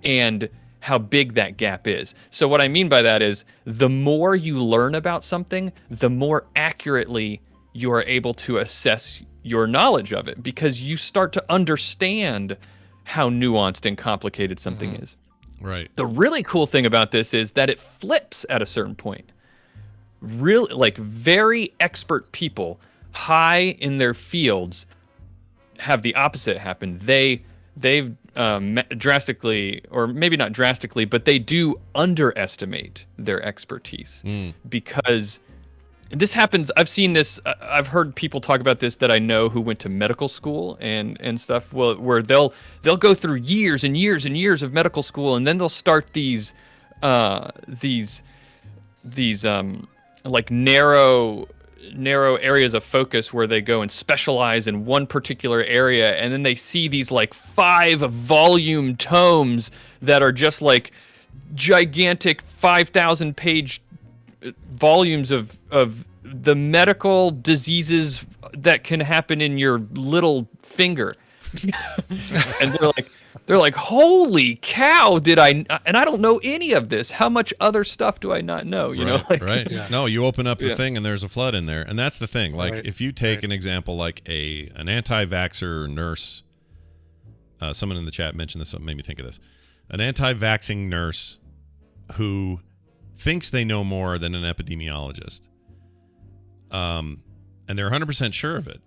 S5: and how big that gap is. So what I mean by that is the more you learn about something, the more accurately you are able to assess your knowledge of it, because you start to understand how nuanced and complicated something is.
S2: Right.
S5: The really cool thing about this is that it flips at a certain point. Really, very expert people, high in their fields, have the opposite happen. They've drastically, or maybe not drastically, but they do underestimate their expertise because this happens. I've seen this. I've heard people talk about this that I know who went to medical school and stuff. Well, where they'll go through years and years and years of medical school, and then they'll start these like narrow areas of focus where they go and specialize in one particular area, and then they see these like 5 volume tomes that are just like gigantic 5,000 page volumes of the medical diseases that can happen in your little finger. And they're like, holy cow, and I don't know any of this. How much other stuff do I not know? You know, like,
S2: right.
S1: Yeah.
S2: No, you open up the thing and there's a flood in there. And that's the thing. Like,
S1: Right.
S2: if you take an example like an anti-vaxxer nurse, someone in the chat mentioned this, made me think of this. An anti-vaxxing nurse who thinks they know more than an epidemiologist. And they're 100% sure of it.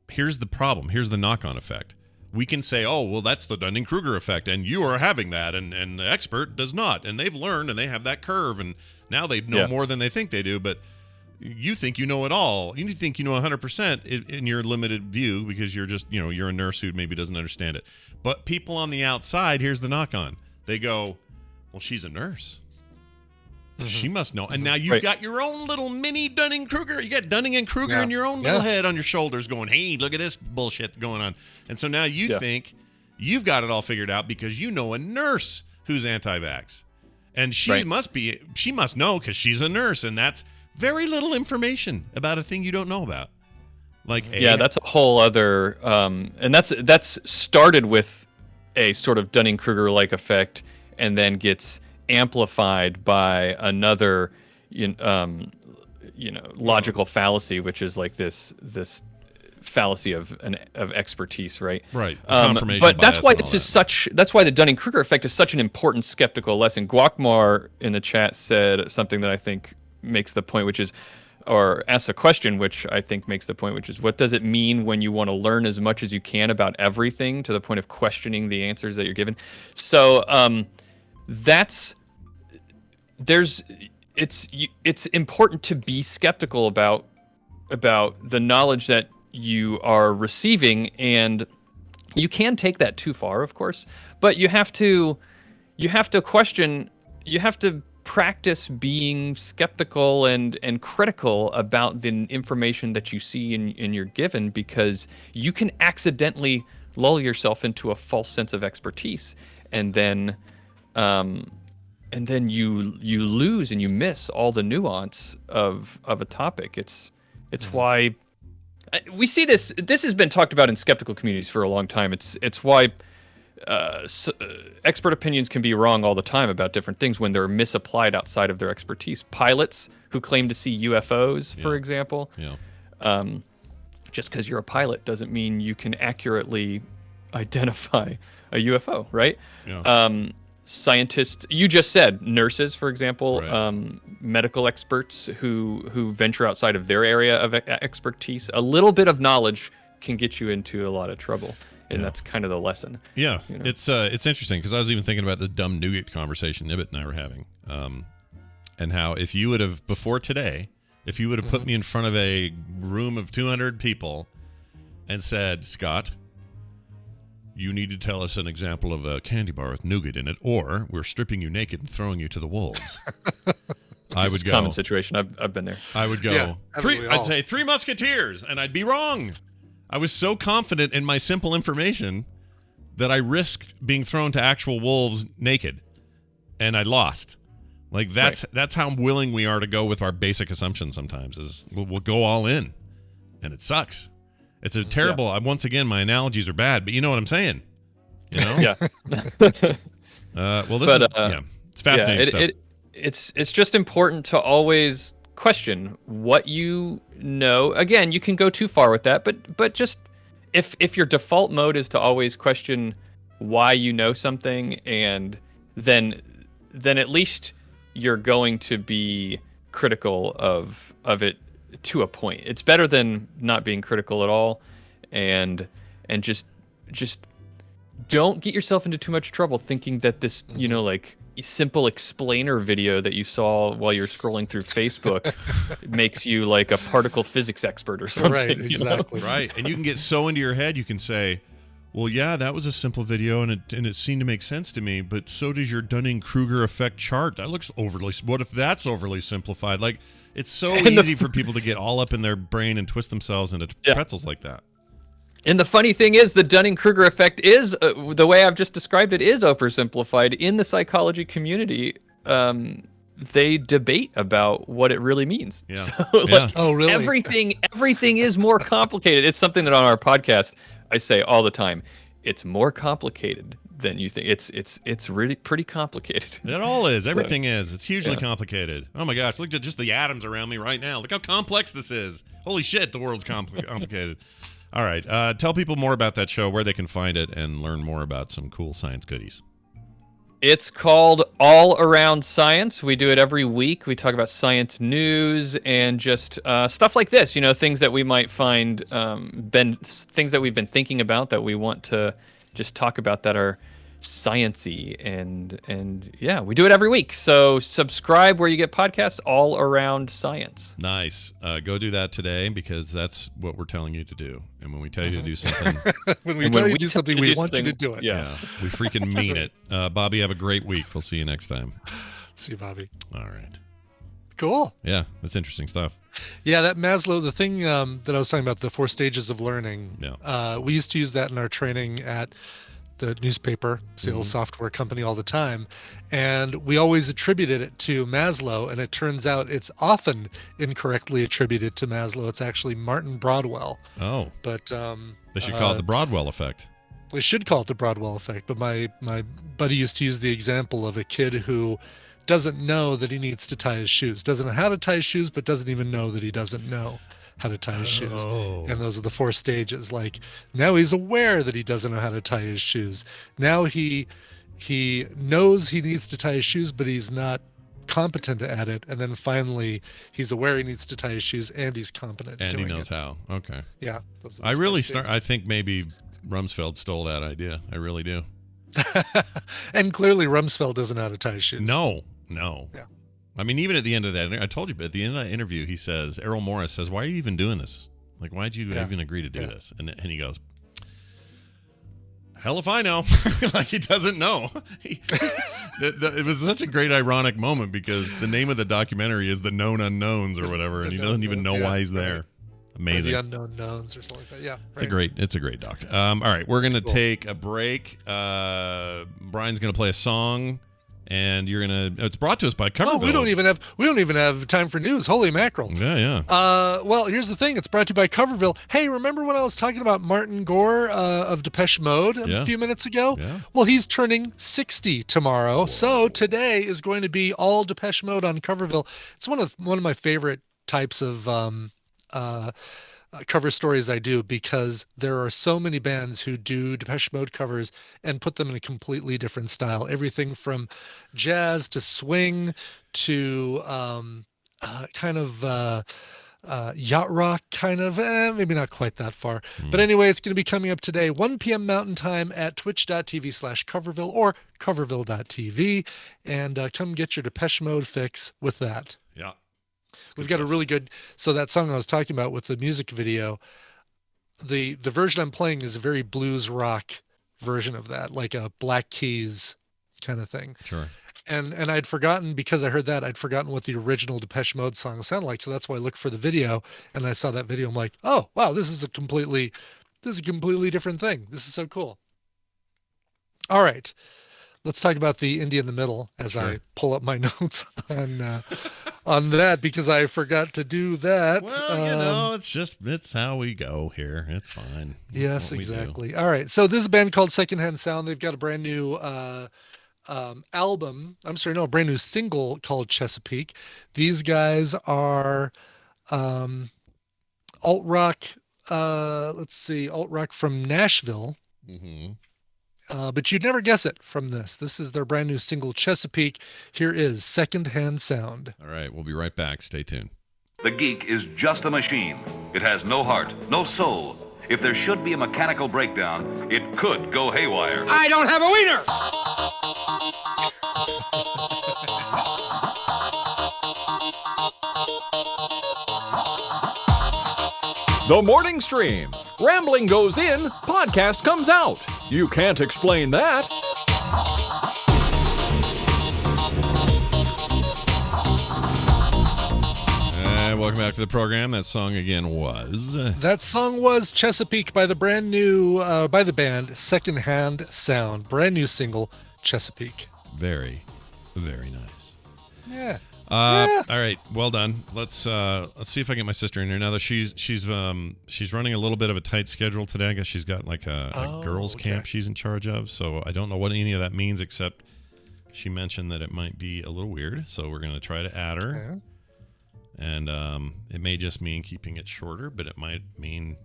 S2: Here's the problem. Here's the knock-on effect. We can say, oh, well, that's the Dunning-Kruger effect, and you are having that, and the expert does not, and they've learned, and they have that curve, and now they know more than they think they do, but you think you know it all. You think you know 100% in your limited view because you're just, you're a nurse who maybe doesn't understand it. But people on the outside, here's the knock-on. They go, well, she's a nurse. She must know. And now you've got your own little mini Dunning-Kruger. You got Dunning and Kruger in your own little head on your shoulders going, hey, look at this bullshit going on. And so now you think you've got it all figured out because you know a nurse who's anti-vax. And she must know because she's a nurse. And that's very little information about a thing you don't know about. Like,
S5: that's a whole other, and that's started with a sort of Dunning-Kruger-like effect and then gets amplified by another logical fallacy, which is like this fallacy of expertise, right?
S2: Confirmation
S5: but that's
S2: bias
S5: why
S2: and
S5: this
S2: all
S5: is
S2: that.
S5: that's why the Dunning-Kruger effect is such an important skeptical lesson. Guacmar in the chat said something that I think makes the point, which is, or asks a question which I think makes the point, which is, what does it mean when you want to learn as much as you can about everything to the point of questioning the answers that you're given? So it's important to be skeptical about the knowledge that you are receiving, and you can take that too far, of course, but you have to question, you have to practice being skeptical and critical about the information that you see and you're given, because you can accidentally lull yourself into a false sense of expertise, and then you lose and you miss all the nuance of a topic. It's why we see this has been talked about in skeptical communities for a long time. It's why expert opinions can be wrong all the time about different things when they're misapplied outside of their expertise. Pilots who claim to see UFOs, for example, just because you're a pilot doesn't mean you can accurately identify a UFO, right? Scientists, you just said nurses, for example, medical experts who venture outside of their area of expertise. A little bit of knowledge can get you into a lot of trouble. And that's kind of the lesson. Yeah,
S2: it's interesting because I was even thinking about this dumb nougat conversation Nibbit and I were having, and how if you would have put me in front of a room of 200 people and said, Scott, you need to tell us an example of a candy bar with nougat in it, or we're stripping you naked and throwing you to the wolves. I would go.
S5: Common situation. I've been there.
S2: I would go. I'd say Three Musketeers, and I'd be wrong. I was so confident in my simple information that I risked being thrown to actual wolves naked, and I lost. Like that's how willing we are to go with our basic assumptions. Sometimes is we'll go all in, and it sucks. It's a terrible. Once again, my analogies are bad, but you know what I'm saying. You know. Well, this it's fascinating stuff.
S5: It's just important to always question what you know. Again, you can go too far with that, but just if your default mode is to always question why you know something, and then at least you're going to be critical of it to a point. It's better than not being critical at all, and just don't get yourself into too much trouble thinking that this, simple explainer video that you saw while you're scrolling through Facebook makes you like a particle physics expert or something.
S1: Right,
S5: you know?
S1: exactly.
S2: Right, and you can get so into your head, you can say, well, yeah, that was a simple video, and it seemed to make sense to me, but so does your Dunning-Kruger effect chart. That looks overly... What if that's overly simplified? Like, it's so easy for people to get all up in their brain and twist themselves into pretzels like that.
S5: And the funny thing is, the Dunning-Kruger effect is, the way I've just described it, is oversimplified. In the psychology community, they debate about what it really means.
S2: Yeah.
S5: So,
S2: Yeah.
S1: Oh, really?
S5: Everything is more complicated. It's something that on our podcast, I say all the time. It's more complicated than you think. It's really pretty complicated.
S2: It all is. Everything is. It's hugely complicated. Oh, my gosh. Look at just the atoms around me right now. Look how complex this is. Holy shit, the world's complicated. All right. Tell people more about that show, where they can find it, and learn more about some cool science goodies.
S5: It's called All Around Science. We do it every week. We talk about science news and just stuff like this. You know, things that we might find, things that we've been thinking about that we want to just talk about that are science-y. And yeah, we do it every week. So subscribe where you get podcasts, All Around Science.
S2: Nice. Go do that today, because that's what we're telling you to do. And when we tell you to do something,
S1: When we tell you to do something, we want you to do it.
S5: Yeah.
S2: we freaking mean it. Bobby, have a great week. We'll see you next time.
S1: See you, Bobby.
S2: All right.
S1: Cool.
S2: Yeah, that's interesting stuff.
S1: Yeah, that Maslow, the thing that I was talking about, the 4 stages of learning.
S2: Yeah.
S1: We used to use that in our training at the newspaper sales software company all the time, and we always attributed it to Maslow, and it turns out it's often incorrectly attributed to Maslow. It's actually Martin Broadwell.
S2: Oh.
S1: But
S2: They should call it the Broadwell effect.
S1: we should call it the Broadwell effect. But my buddy used to use the example of a kid who doesn't know that he needs to tie his shoes, doesn't know how to tie his shoes, but doesn't even know that he doesn't know how to tie his shoes. And those are the 4 stages. Like, now he's aware that he doesn't know how to tie his shoes. Now he knows he needs to tie his shoes, but he's not competent at it. And then finally he's aware he needs to tie his shoes, and he's competent
S2: And he
S1: doing
S2: knows
S1: it.
S2: how. Okay.
S1: Yeah.
S2: I think maybe Rumsfeld stole that idea. I really do.
S1: And clearly Rumsfeld doesn't know how to tie his shoes.
S2: No.
S1: Yeah.
S2: I mean, even at the end of that, I told you, but at the end of that interview, he says, Errol Morris says, why are you even doing this? Like, why'd you even agree to do this? And he goes, hell if I know. Like, he doesn't know. It was such a great ironic moment, because the name of the documentary is The Known Unknowns or whatever, and he doesn't even know why he's there. Amazing.
S1: Or the Unknown Knowns or something like that. Yeah.
S2: It's a great doc. All right, we're gonna take a break. Brian's gonna play a song, and it's brought to us by Coverville.
S1: Oh, we don't even have time for news. Holy mackerel.
S2: Yeah.
S1: Well, here's the thing. It's brought to you by Coverville. Hey, remember when I was talking about Martin Gore of Depeche Mode a few minutes ago?
S2: Yeah.
S1: Well, he's turning 60 tomorrow. Whoa. So today is going to be all Depeche Mode on Coverville. It's one of my favorite types of cover stories I do, because there are so many bands who do Depeche Mode covers and put them in a completely different style. Everything from jazz to swing to kind of yacht rock, kind of, maybe not quite that far. But anyway, it's going to be coming up today, 1 p.m. Mountain Time at twitch.tv/Coverville or coverville.tv, and come get your Depeche Mode fix with that.
S2: Yeah.
S1: We've got a really good, so that song I was talking about with the music video, the version I'm playing is a very blues rock version of that, like a Black Keys kind of thing.
S2: Sure.
S1: And I'd forgotten, because I heard that, I'd forgotten what the original Depeche Mode song sounded like. So that's why I looked for the video, and I saw that video. I'm like, oh, wow, this is a completely different thing. This is so cool. All right. Let's talk about the indie in the middle as I pull up my notes on that, because I forgot to do that.
S2: Well, it's how we go here. It's fine.
S1: Yes, exactly. All right. So this is a band called Secondhand Sound. They've got a brand new a brand new single called Chesapeake. These guys are alt rock. Alt rock from Nashville.
S2: Mm-hmm.
S1: But you'd never guess it from this. This is their brand new single, Chesapeake. Here is Secondhand Sound.
S2: All right, we'll be right back. Stay tuned.
S9: The geek is just a machine. It has no heart, no soul. If there should be a mechanical breakdown, it could go haywire.
S4: I don't have a wiener!
S10: The morning stream. Rambling goes in, podcast comes out. You can't explain that.
S2: Welcome back to the program. That song again was...
S1: That song was Chesapeake by the brand new, by the band Secondhand Sound. Brand new single, Chesapeake.
S2: Very, very nice.
S1: Yeah.
S2: All right, well done. Let's see if I can get my sister in here now that she's running a little bit of a tight schedule today. I guess she's got like a girls' camp she's in charge of, so I don't know what any of that means, except she mentioned that it might be a little weird. So we're gonna try to add her.
S1: Yeah.
S2: And it may just mean keeping it shorter, but it might mean,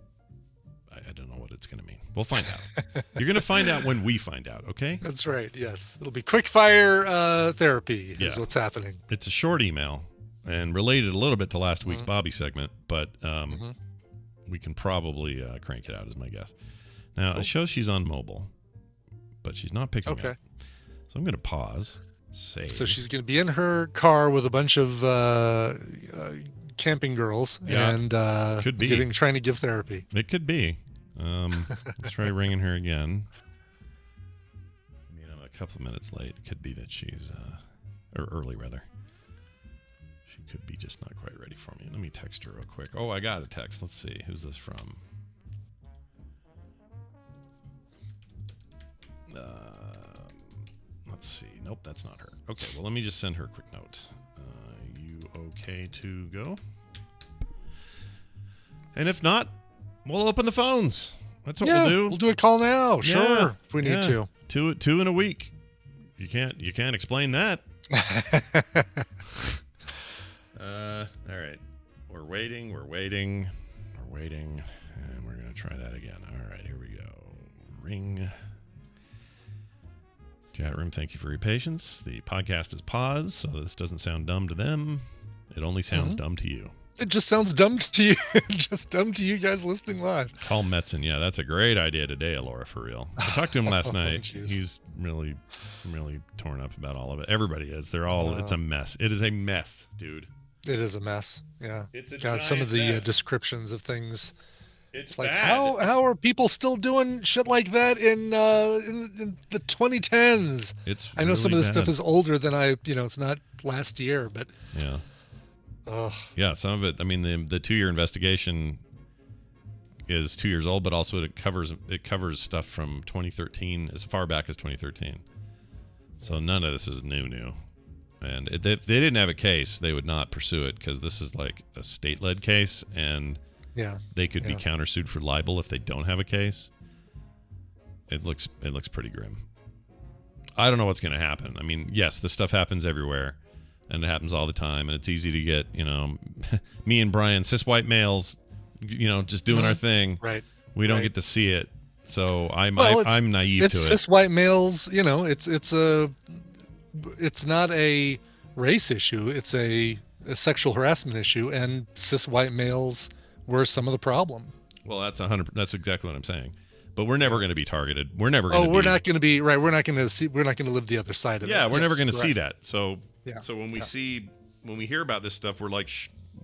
S2: I don't know what it's going to mean. We'll find out. You're going to find out when we find out, okay?
S1: That's right, yes. It'll be quick fire therapy is what's happening.
S2: It's a short email and related a little bit to last week's Bobby segment, but we can probably crank it out is my guess. Now, it shows she's on mobile, but she's not picking up. So I'm going to pause. Save.
S1: So she's going to be in her car with a bunch of camping girls and
S2: could be
S1: trying to give therapy.
S2: It could be. Let's try ringing her again. I mean, I'm a couple of minutes late. It could be that she's, or early rather. She could be just not quite ready for me. Let me text her real quick. Oh, I got a text. Let's see. Who's this from? Let's see. Nope, that's not her. Okay, well, let me just send her a quick note. You okay to go? And if not, we'll open the phones. That's what we'll do.
S1: We'll do a call now. Sure, if we need to.
S2: Two in a week. You can't explain that. All right. We're waiting, and we're gonna try that again. All right, here we go. Ring. Chat room, thank you for your patience. The podcast is paused, so this doesn't sound dumb to them. It only sounds dumb to you.
S1: It just sounds dumb to you. Just dumb to you guys listening live.
S2: Call Metzen. Yeah, that's a great idea today, Alora, for real. I talked to him last night. He's really, really torn up about all of it. Everybody is. They're all, it's a mess. It is a mess, dude.
S1: It is a mess. Yeah.
S2: It's a
S1: got some of the
S2: mess.
S1: descriptions of things.
S2: It's
S1: like
S2: bad.
S1: How are people still doing shit like that in the 2010s?
S2: It's
S1: I know some of
S2: really
S1: this stuff
S2: bad.
S1: is older than it's not last year, but
S2: yeah, some of it. I mean, the 2-year investigation is 2 years old, but also it covers stuff from 2013, as far back as 2013. So none of this is new. And if they didn't have a case, they would not pursue it because this is like a state-led case, and they could be countersued for libel if they don't have a case. It looks pretty grim. I don't know what's going to happen. I mean, yes, this stuff happens everywhere, and it happens all the time, and it's easy to get, me and Brian, cis white males, just doing our thing.
S1: Right.
S2: We don't get to see it, so I'm naive
S1: it's
S2: to it.
S1: Cis white males, it's not a race issue. It's a sexual harassment issue, and cis white males were some of the problem.
S2: Well, that's exactly what I'm saying. But we're never going to be targeted. We're never going to be.
S1: We're not going to be right. We're not going to live the other side of it.
S2: Yeah, we're never going to see that. So,
S1: so
S2: when we hear about this stuff, we're like,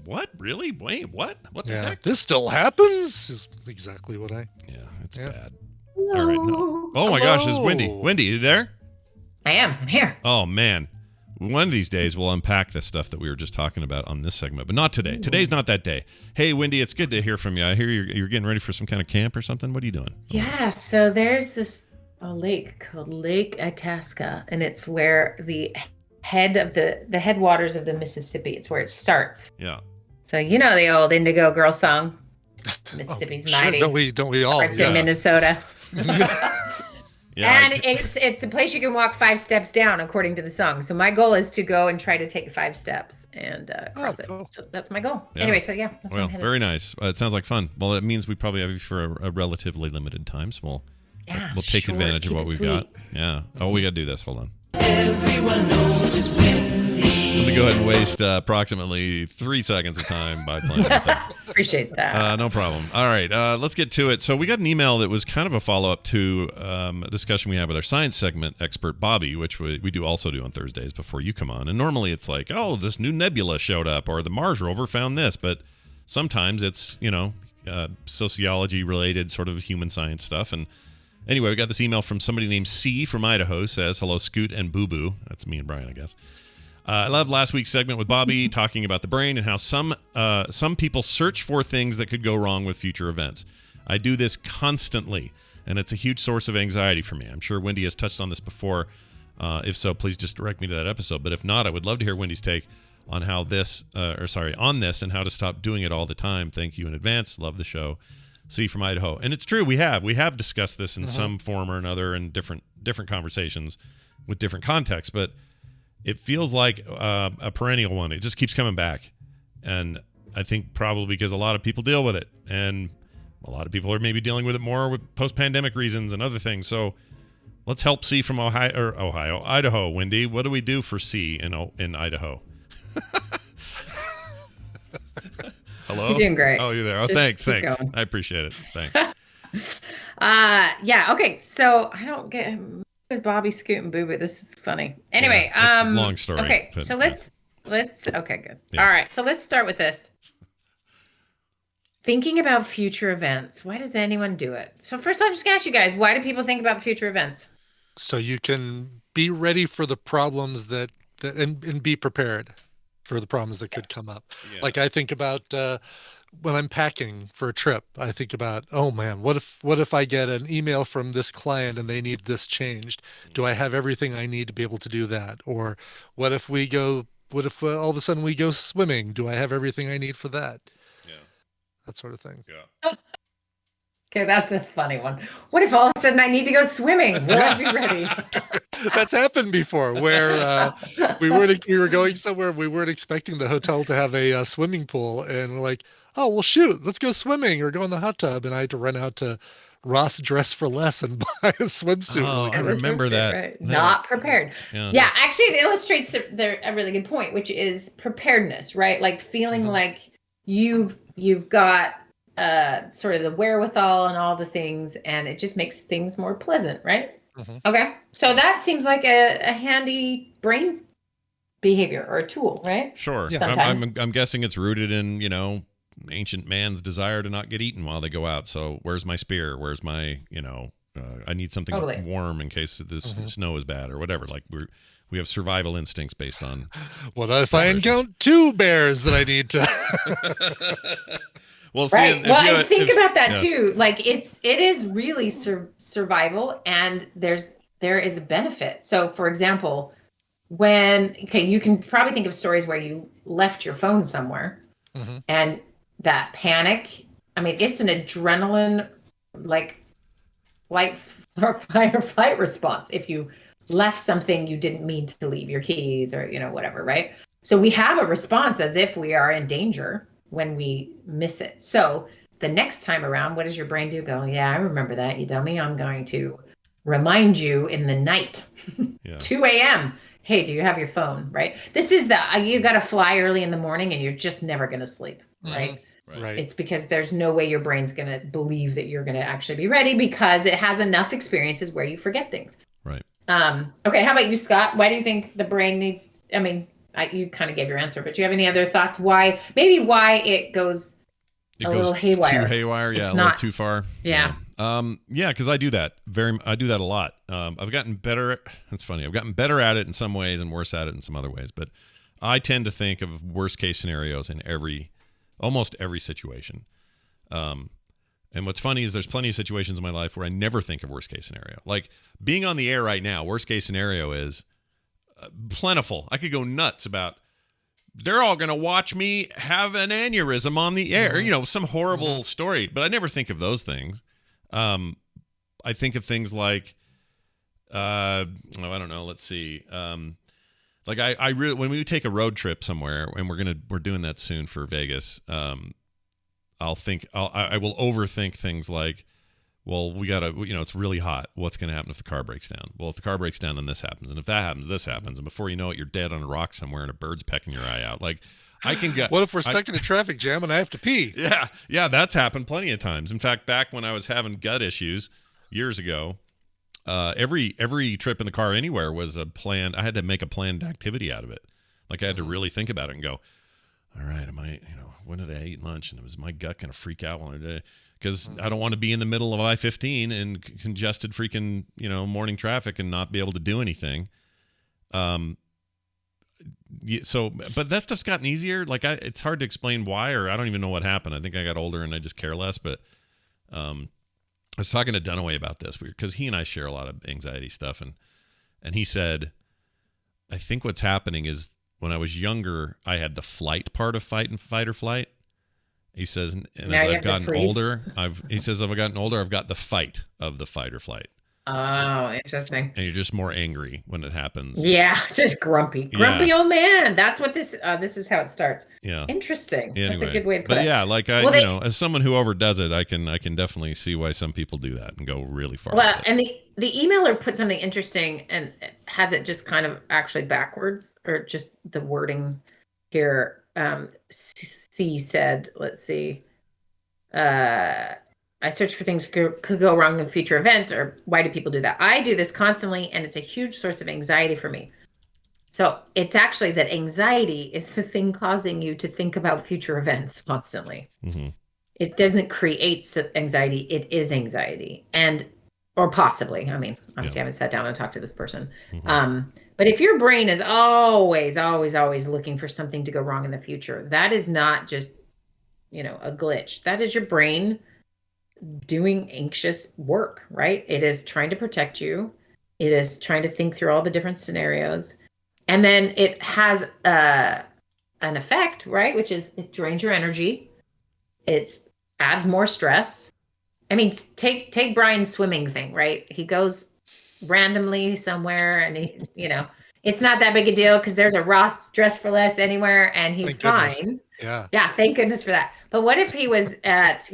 S2: what? Really? Wait, what? What the heck?
S1: This still happens? Is exactly what I.
S2: Yeah, it's bad. All right. No. Oh my gosh, it's Wendy. Wendy, you there?
S11: I am. I'm here.
S2: Oh man. One of these days, we'll unpack the stuff that we were just talking about on this segment, but not today. Today's not that day. Hey, Wendy, it's good to hear from you. I hear you're getting ready for some kind of camp or something. What are you doing?
S11: Yeah, so there's this lake called Lake Itasca, and it's where the headwaters of the Mississippi. It's where it starts.
S2: Yeah.
S11: So the old Indigo Girl song, Mississippi's mighty.
S1: Don't we all?
S11: Starts in Minnesota.
S2: Yeah,
S11: and it's a place you can walk 5 steps down, according to the song. So my goal is to go and try to take 5 steps and cross it. So that's my goal.
S2: Yeah.
S11: Anyway, so that's where I'm headed.
S2: Very nice. It sounds like fun. Well, it means we probably have you for a relatively limited time, so we'll take advantage of what we've got. Yeah. Oh, we got to do this. Hold on.
S8: Everyone knows it's windy.
S2: Let me go ahead and waste approximately 3 seconds of time by playing with that.
S11: Appreciate that.
S2: No problem. All right, let's get to it. So we got an email that was kind of a follow-up to a discussion we had with our science segment expert, Bobby, which we do also do on Thursdays before you come on. And normally it's like, oh, this new nebula showed up or the Mars rover found this. But sometimes it's, sociology related sort of human science stuff. And anyway, we got this email from somebody named C from Idaho. Says, hello, Scoot and Boo Boo. That's me and Brian, I guess. I love last week's segment with Bobby talking about the brain and how some people search for things that could go wrong with future events. I do this constantly, and it's a huge source of anxiety for me. I'm sure Wendy has touched on this before. If so, please just direct me to that episode. But if not, I would love to hear Wendy's take on how this, on this, and how to stop doing it all the time. Thank you in advance. Love the show. C from Idaho. And it's true, we have discussed this in some form or another in different conversations with different contexts, but it feels like a perennial one. It just keeps coming back. And I think probably because a lot of people deal with it, and a lot of people are maybe dealing with it more with post-pandemic reasons and other things. So let's help C from Idaho. Wendy, what do we do for C in Idaho? Hello?
S11: You're doing great.
S2: Oh, you're there. Oh,
S11: Just
S2: thanks.
S11: going.
S2: I appreciate it. Thanks.
S11: Yeah, okay. So I don't get with Bobby, Scoot, and Boo Boo. This is funny. Anyway,
S2: it's a long story.
S11: Okay,
S2: but,
S11: so let's okay, good.
S2: Yeah.
S11: All right, so let's start with this. Thinking about future events. Why does anyone do it? So first, I'm just gonna ask you guys, why do people think about future events?
S1: So you can be ready for the problems that and be prepared for the problems that could come up.
S2: Yeah.
S1: Like I think about when I'm packing for a trip, I think about, oh man, what if I get an email from this client and they need this changed? Do I have everything I need to be able to do that? Or what if all of a sudden we go swimming? Do I have everything I need for that?
S2: Yeah.
S1: That sort of thing.
S2: Yeah.
S11: Okay, that's a funny one. What if all of a sudden I need to go swimming? Will I be ready?
S1: That's happened before, where we were going somewhere. We weren't expecting the hotel to have a swimming pool, and we're like, "Oh, well, shoot, let's go swimming or go in the hot tub." And I had to run out to Ross Dress for Less and buy a swimsuit.
S2: Oh, I remember that.
S11: Right. Not prepared. Yeah, actually, it illustrates a really good point, which is preparedness, right? Like feeling like you've got sort of the wherewithal and all the things, and it just makes things more pleasant, right? Okay, so that seems like a handy brain behavior or a tool, right?
S2: Sure.
S1: Yeah.
S2: I'm guessing it's rooted in, ancient man's desire to not get eaten while they go out. So where's my spear? Where's my, I need something warm in case this snow is bad or whatever. Like we have survival instincts based on.
S1: What if I encounter 2 bears that I need to?
S2: Well,
S11: right. Well, think about that too. Like it is really survival, and there is a benefit. So, for example, you can probably think of stories where you left your phone somewhere, and that panic. I mean, it's an adrenaline like fight or flight response. If you left something you didn't mean to leave, your keys or whatever, right? So we have a response as if we are in danger when we miss it. So the next time around, what does your brain do? Go, yeah, I remember that, you dummy. I'm going to remind you in the night, 2 a.m. Hey, do you have your phone, right? This is you got to fly early in the morning and you're just never going to sleep, right?
S1: Right.
S11: It's because there's no way your brain's going to believe that you're going to actually be ready because it has enough experiences where you forget things.
S2: Right.
S11: Okay, how about you, Scott? Why do you think the brain needs, you kind of gave your answer, but do you have any other thoughts? Why it goes a little haywire?
S2: Too haywire, yeah, little too far.
S11: Yeah.
S2: Because I do that. I do that a lot. I've gotten better. That's funny. I've gotten better at it in some ways and worse at it in some other ways. But I tend to think of worst case scenarios in almost every situation. And what's funny is there's plenty of situations in my life where I never think of worst case scenario. Like being on the air right now, worst case scenario is plentiful. I could go nuts about they're all going to watch me have an aneurysm on the air, some horrible story, but I never think of those things. I think of things like, I don't know. Let's see. Like I really, when we take a road trip somewhere and we're doing that soon for Vegas. I will overthink things like, well, we got to, it's really hot. What's going to happen if the car breaks down? Well, if the car breaks down, then this happens. And if that happens, this happens. And before you know it, you're dead on a rock somewhere and a bird's pecking your eye out. Like, I can get.
S1: What if we're stuck in a traffic jam and I have to pee?
S2: Yeah, that's happened plenty of times. In fact, back when I was having gut issues years ago, every trip in the car anywhere was a planned. I had to make a planned activity out of it. Like I had to really think about it and go, all right, when did I eat lunch? And was my gut going to freak out while I did it? Because I don't want to be in the middle of I-15 and congested freaking, morning traffic and not be able to do anything. But that stuff's gotten easier. Like it's hard to explain why, or I don't even know what happened. I think I got older and I just care less. But I was talking to Dunaway about this because he and I share a lot of anxiety stuff, and he said, I think what's happening is when I was younger, I had the flight part of fight or flight. He says, and as I've gotten older, I've got the fight of the fight or flight.
S11: Oh, interesting.
S2: And you're just more angry when it happens.
S11: Yeah, just grumpy old man. That's what this is how it starts.
S2: Yeah,
S11: interesting.
S2: Anyway,
S11: that's a good way to put it.
S2: But yeah, like as someone who overdoes it, I can definitely see why some people do that and go really far.
S11: Well, and the emailer put something interesting and has it just kind of actually backwards, or just the wording here. C said, let's see. I search for things could go wrong in future events, or why do people do that? I do this constantly, and it's a huge source of anxiety for me. So it's actually that anxiety is the thing causing you to think about future events constantly.
S2: Mm-hmm.
S11: It doesn't create anxiety. It is anxiety. Or possibly, I mean, obviously I haven't sat down and talked to this person. Mm-hmm. But if your brain is always, always, always looking for something to go wrong in the future, that is not just, a glitch. That is your brain doing anxious work, right? It is trying to protect you. It is trying to think through all the different scenarios. And then it has an effect, right? Which is it drains your energy. It adds more stress. I mean, take Brian's swimming thing, right? He goes randomly somewhere and it's not that big a deal because there's a Ross Dress for Less anywhere and he's fine. Yeah, thank goodness for that. But what if he was at,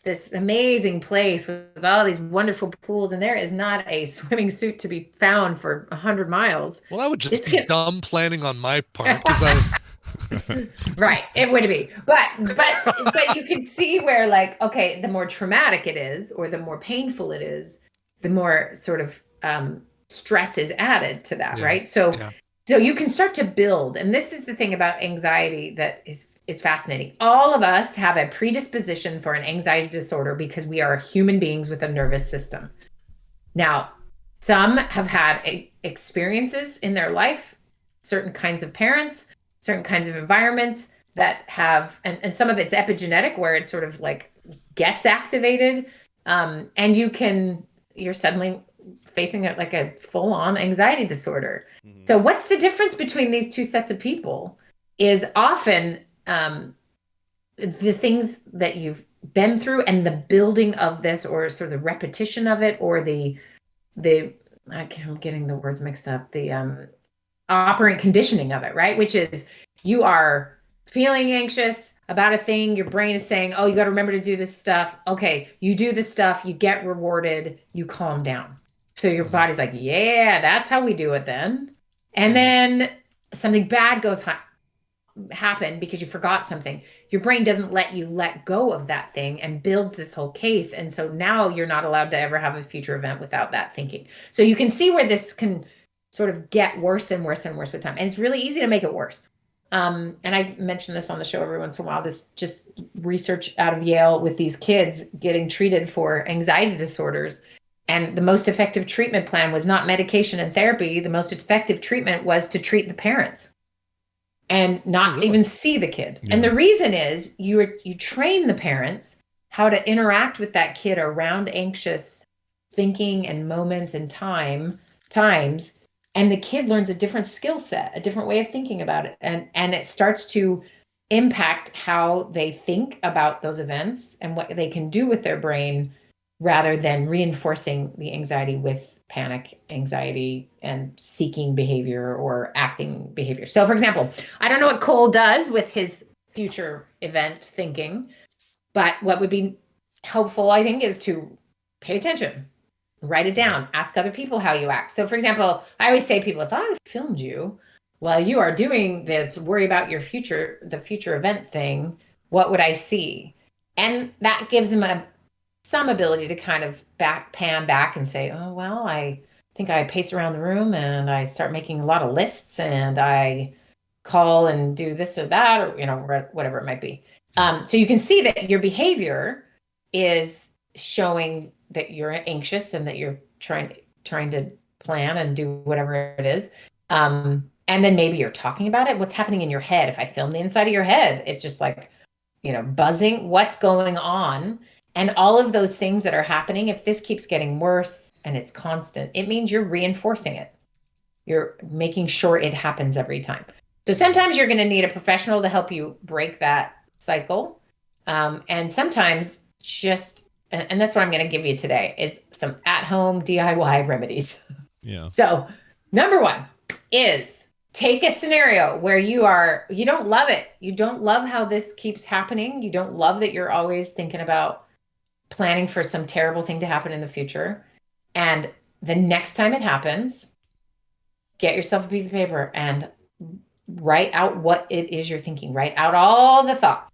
S11: this amazing place with all these wonderful pools, and there is not a swimming suit to be found for 100 miles.
S1: Well, that would just be dumb planning on my part, because
S11: right, it would be. But you can see where, like, okay, the more traumatic it is, or the more painful it is, the more sort of stress is added to that, right? So you can start to build, and this is the thing about anxiety that is fascinating. All of us have a predisposition for an anxiety disorder because we are human beings with a nervous system. Now, some have had experiences in their life, certain kinds of parents, certain kinds of environments that have, and some of it's epigenetic where it sort of like gets activated. And you're suddenly facing like a full-on anxiety disorder. Mm-hmm. So what's the difference between these two sets of people is often the things that you've been through and the building of this, or sort of the repetition of it, or I'm getting the words mixed up, the operant conditioning of it, right? Which is you are feeling anxious about a thing. Your brain is saying, oh, you got to remember to do this stuff. Okay, you do this stuff, you get rewarded, you calm down. So your body's like, yeah, that's how we do it then. And then something bad happen because you forgot something. Your brain doesn't let you let go of that thing and builds this whole case. And so now you're not allowed to ever have a future event without that thinking. So you can see where this can sort of get worse and worse and worse with time. And it's really easy to make it worse. And I mention this on the show every once in a while, this just research out of Yale with these kids getting treated for anxiety disorders. And the most effective treatment plan was not medication and therapy. The most effective treatment was to treat the parents and not even see the kid. Yeah. And the reason is you train the parents how to interact with that kid around anxious thinking and moments and times. And the kid learns a different skill set, a different way of thinking about it. And it starts to impact how they think about those events and what they can do with their brain, rather than reinforcing the anxiety with panic, anxiety, and seeking behavior or acting behavior. So, for example, I don't know what Cole does with his future event thinking, but what would be helpful, I think, is to pay attention, write it down, ask other people how you act. So, for example, I always say to people, if I filmed you while you are doing this, worry about the future event thing, what would I see? And that gives them some ability to kind of pan back and say, oh, well, I think I pace around the room and I start making a lot of lists and I call and do this or that, or, you know, whatever it might be. So you can see that your behavior is showing that you're anxious and that you're trying to plan and do whatever it is. And then maybe you're talking about it. What's happening in your head? If I film the inside of your head, it's just like, you know, buzzing. What's going on? And all of those things that are happening, if this keeps getting worse and it's constant, it means you're reinforcing it. You're making sure it happens every time. So sometimes you're going to need a professional to help you break that cycle. And sometimes and that's what I'm going to give you today, is some at-home DIY remedies.
S2: Yeah.
S11: So number one is take a scenario where you don't love it. You don't love how this keeps happening. You don't love that you're always thinking about planning for some terrible thing to happen in the future. And the next time it happens, get yourself a piece of paper and write out what it is you're thinking. Write out all the thoughts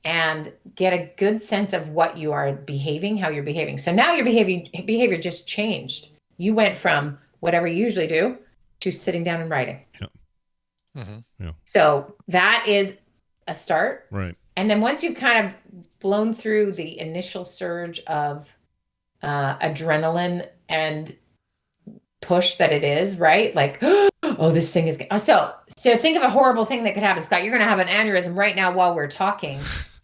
S11: and get a good sense of what you are behaving, how you're behaving. So now your behavior just changed. You went from whatever you usually do to sitting down and writing.
S2: Yeah. Yeah.
S11: So that is a start.
S2: Right.
S11: And then once you've kind of blown through the initial surge of adrenaline and push that it is, right? Like, oh, this thing is... So think of a horrible thing that could happen. Scott, you're going to have an aneurysm right now while we're talking.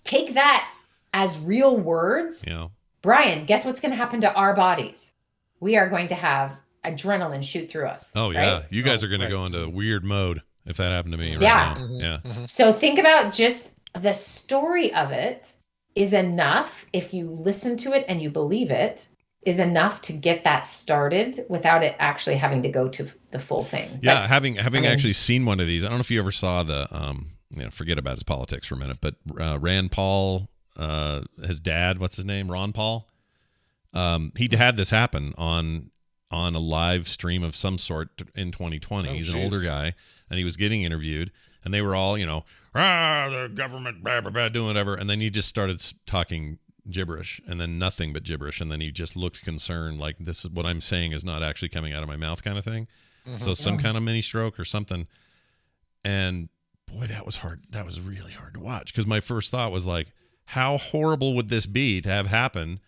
S11: Take that as real words.
S2: Yeah.
S11: Brian, guess what's going to happen to our bodies? We are going to have adrenaline shoot through us.
S2: Oh, yeah.
S11: Right?
S2: You guys are going to go into weird mode if that happened to me right
S11: Yeah.
S2: now. Yeah.
S11: So think about just the story of it is enough. If you listen to it and you believe it, is enough to get that started without it actually having to go to the full thing.
S2: Yeah,
S11: But,
S2: having
S11: I mean,
S2: actually seen one of these, I don't know if you ever saw the forget about his politics for a minute, but Rand Paul, his dad, what's his name, Ron Paul, he had this happen on a live stream of some sort in 2020. He's an older guy, and he was getting interviewed, and they were all, the government, blah, blah, blah, doing whatever, and then he just started talking gibberish, and then nothing but gibberish, and then he just looked concerned, like, this is what I'm saying is not actually coming out of my mouth, kind of thing. So some kind of mini stroke or something. And boy, that was hard. That was really hard to watch, because my first thought was like, how horrible would this be to have happen?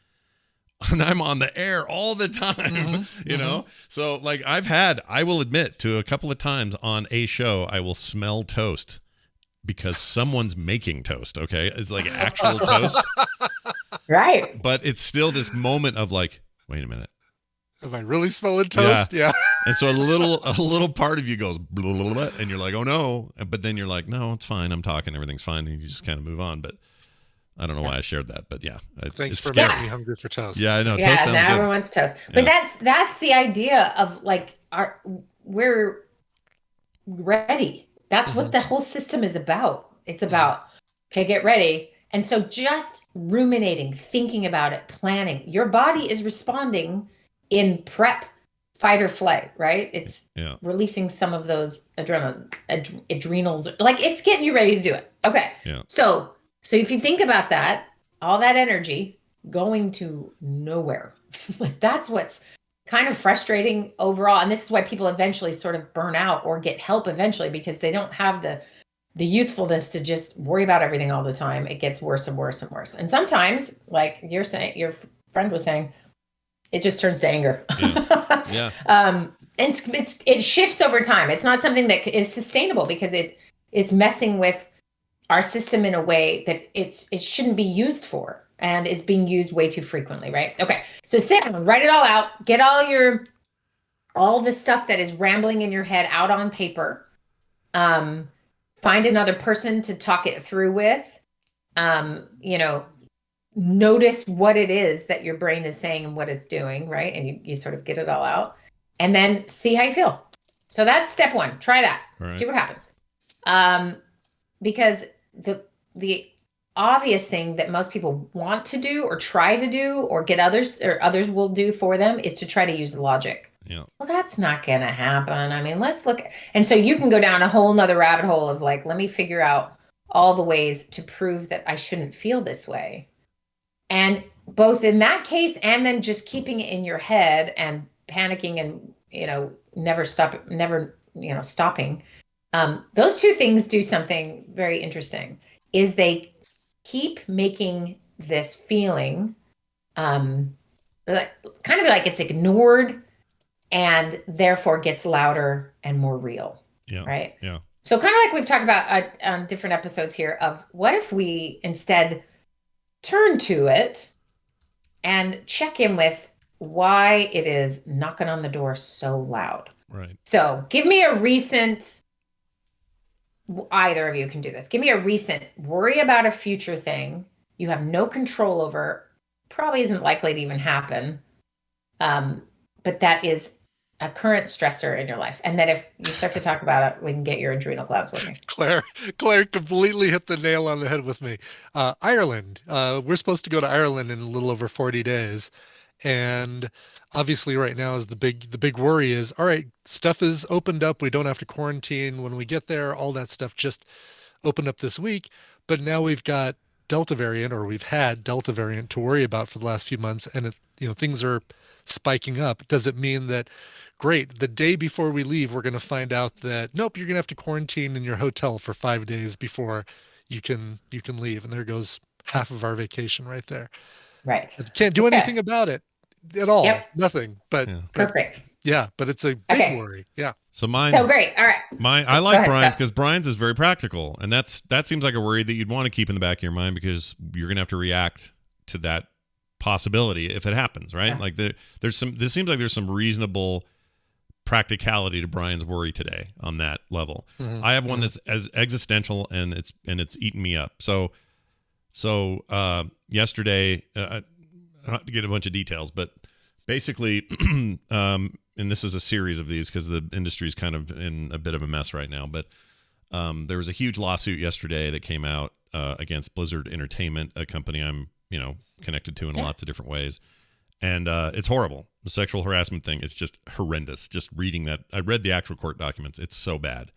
S2: And I'm on the air all the time, you know? So like I will admit to a couple of times on a show, I will smell toast because someone's making toast. Okay. It's like actual toast.
S11: Right.
S2: But it's still this moment of like, wait a minute.
S1: Am I really smelling toast? Yeah.
S2: And so a little part of you goes, blah, blah, blah, and you're like, oh no. But then you're like, no, it's fine. I'm talking. Everything's fine. And you just kind of move on. But I don't know why I shared that, but yeah.
S1: Thanks
S2: it's
S1: for
S2: scary.
S1: making me hungry for toast.
S2: Yeah, I know.
S11: Yeah,
S2: toast sounds
S11: now
S2: good.
S11: everyone's toast. But that's the idea of like we're ready. That's what the whole system is about. It's about, okay, get ready. And so just ruminating, thinking about it, planning. Your body is responding in prep, fight or flight, right? It's releasing some of those adrenals. Like it's getting you ready to do it. Okay.
S2: Yeah.
S11: So if you think about that, all that energy going to nowhere. Like that's what's kind of frustrating overall. And this is why people eventually sort of burn out or get help eventually, because they don't have the youthfulness to just worry about everything all the time. It gets worse and worse and worse. And sometimes, like you're saying, your friend was saying, it just turns to anger.
S2: Yeah.
S11: And it shifts over time. It's not something that is sustainable because it's messing with our system in a way that it shouldn't be used for and is being used way too frequently, right? Okay. So sit down, write it all out, get all the stuff that is rambling in your head out on paper. Find another person to talk it through with. Notice what it is that your brain is saying and what it's doing, right? And you sort of get it all out and then see how you feel. So that's step one. Try that.
S2: Right.
S11: See what happens. Because the obvious thing that most people want to do or try to do or get others will do for them is to try to use logic.
S2: Yeah.
S11: Well, that's not going to happen. I mean, let's look. And so you can go down a whole nother rabbit hole of like, let me figure out all the ways to prove that I shouldn't feel this way. And both in that case and then just keeping it in your head and panicking and, never stopping. Those two things do something very interesting, is they keep making this feeling kind of like it's ignored and therefore gets louder and more real.
S2: Yeah.
S11: Right.
S2: Yeah.
S11: So kind of like we've talked about on different episodes here of what if we instead turn to it and check in with why it is knocking on the door so loud.
S2: Right.
S11: So give me a recent, either of you can do this. Give me a recent worry about a future thing you have no control over, probably isn't likely to even happen, but that is a current stressor in your life. And then if you start to talk about it, we can get your adrenal glands working.
S1: Claire completely hit the nail on the head with me. Ireland. We're supposed to go to Ireland in a little over 40 days. And obviously right now is the big worry is, all right, stuff is opened up. We don't have to quarantine when we get there. All that stuff just opened up this week. But now we've got Delta variant, or we've had Delta variant to worry about for the last few months. And things are spiking up. Does it mean that, great, the day before we leave, we're going to find out that, nope, you're going to have to quarantine in your hotel for 5 days before you can leave. And there goes half of our vacation right there.
S11: Right.
S1: You can't do anything about it at all.
S11: Yep.
S1: Nothing. But
S11: perfect.
S1: Yeah, but it's a big worry. Yeah.
S2: So mine.
S11: So great. All right.
S2: I like Brian's because Brian's is very practical, and that seems like a worry that you'd want to keep in the back of your mind because you're going to have to react to that possibility if it happens, right? Yeah. Like this seems like there's some reasonable practicality to Brian's worry today on that level. Mm-hmm. I have one that's as existential and it's eaten me up. So yesterday, I don't have to get a bunch of details, but basically, and this is a series of these because the industry's kind of in a bit of a mess right now, but there was a huge lawsuit yesterday that came out against Blizzard Entertainment, a company I'm connected to in lots of different ways. And it's horrible. The sexual harassment thing is just horrendous. Just reading that. I read the actual court documents. It's so bad.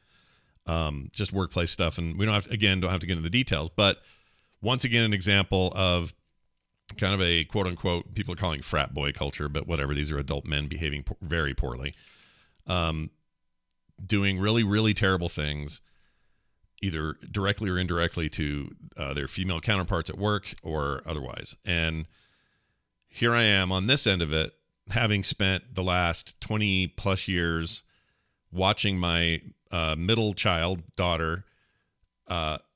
S2: Just workplace stuff. And we don't have to get into the details. But once again, an example of kind of a quote unquote, people are calling frat boy culture, but whatever. These are adult men behaving very poorly. Doing really, really terrible things, either directly or indirectly to their female counterparts at work or otherwise. And here I am on this end of it, having spent the last 20 plus years watching my middle child daughter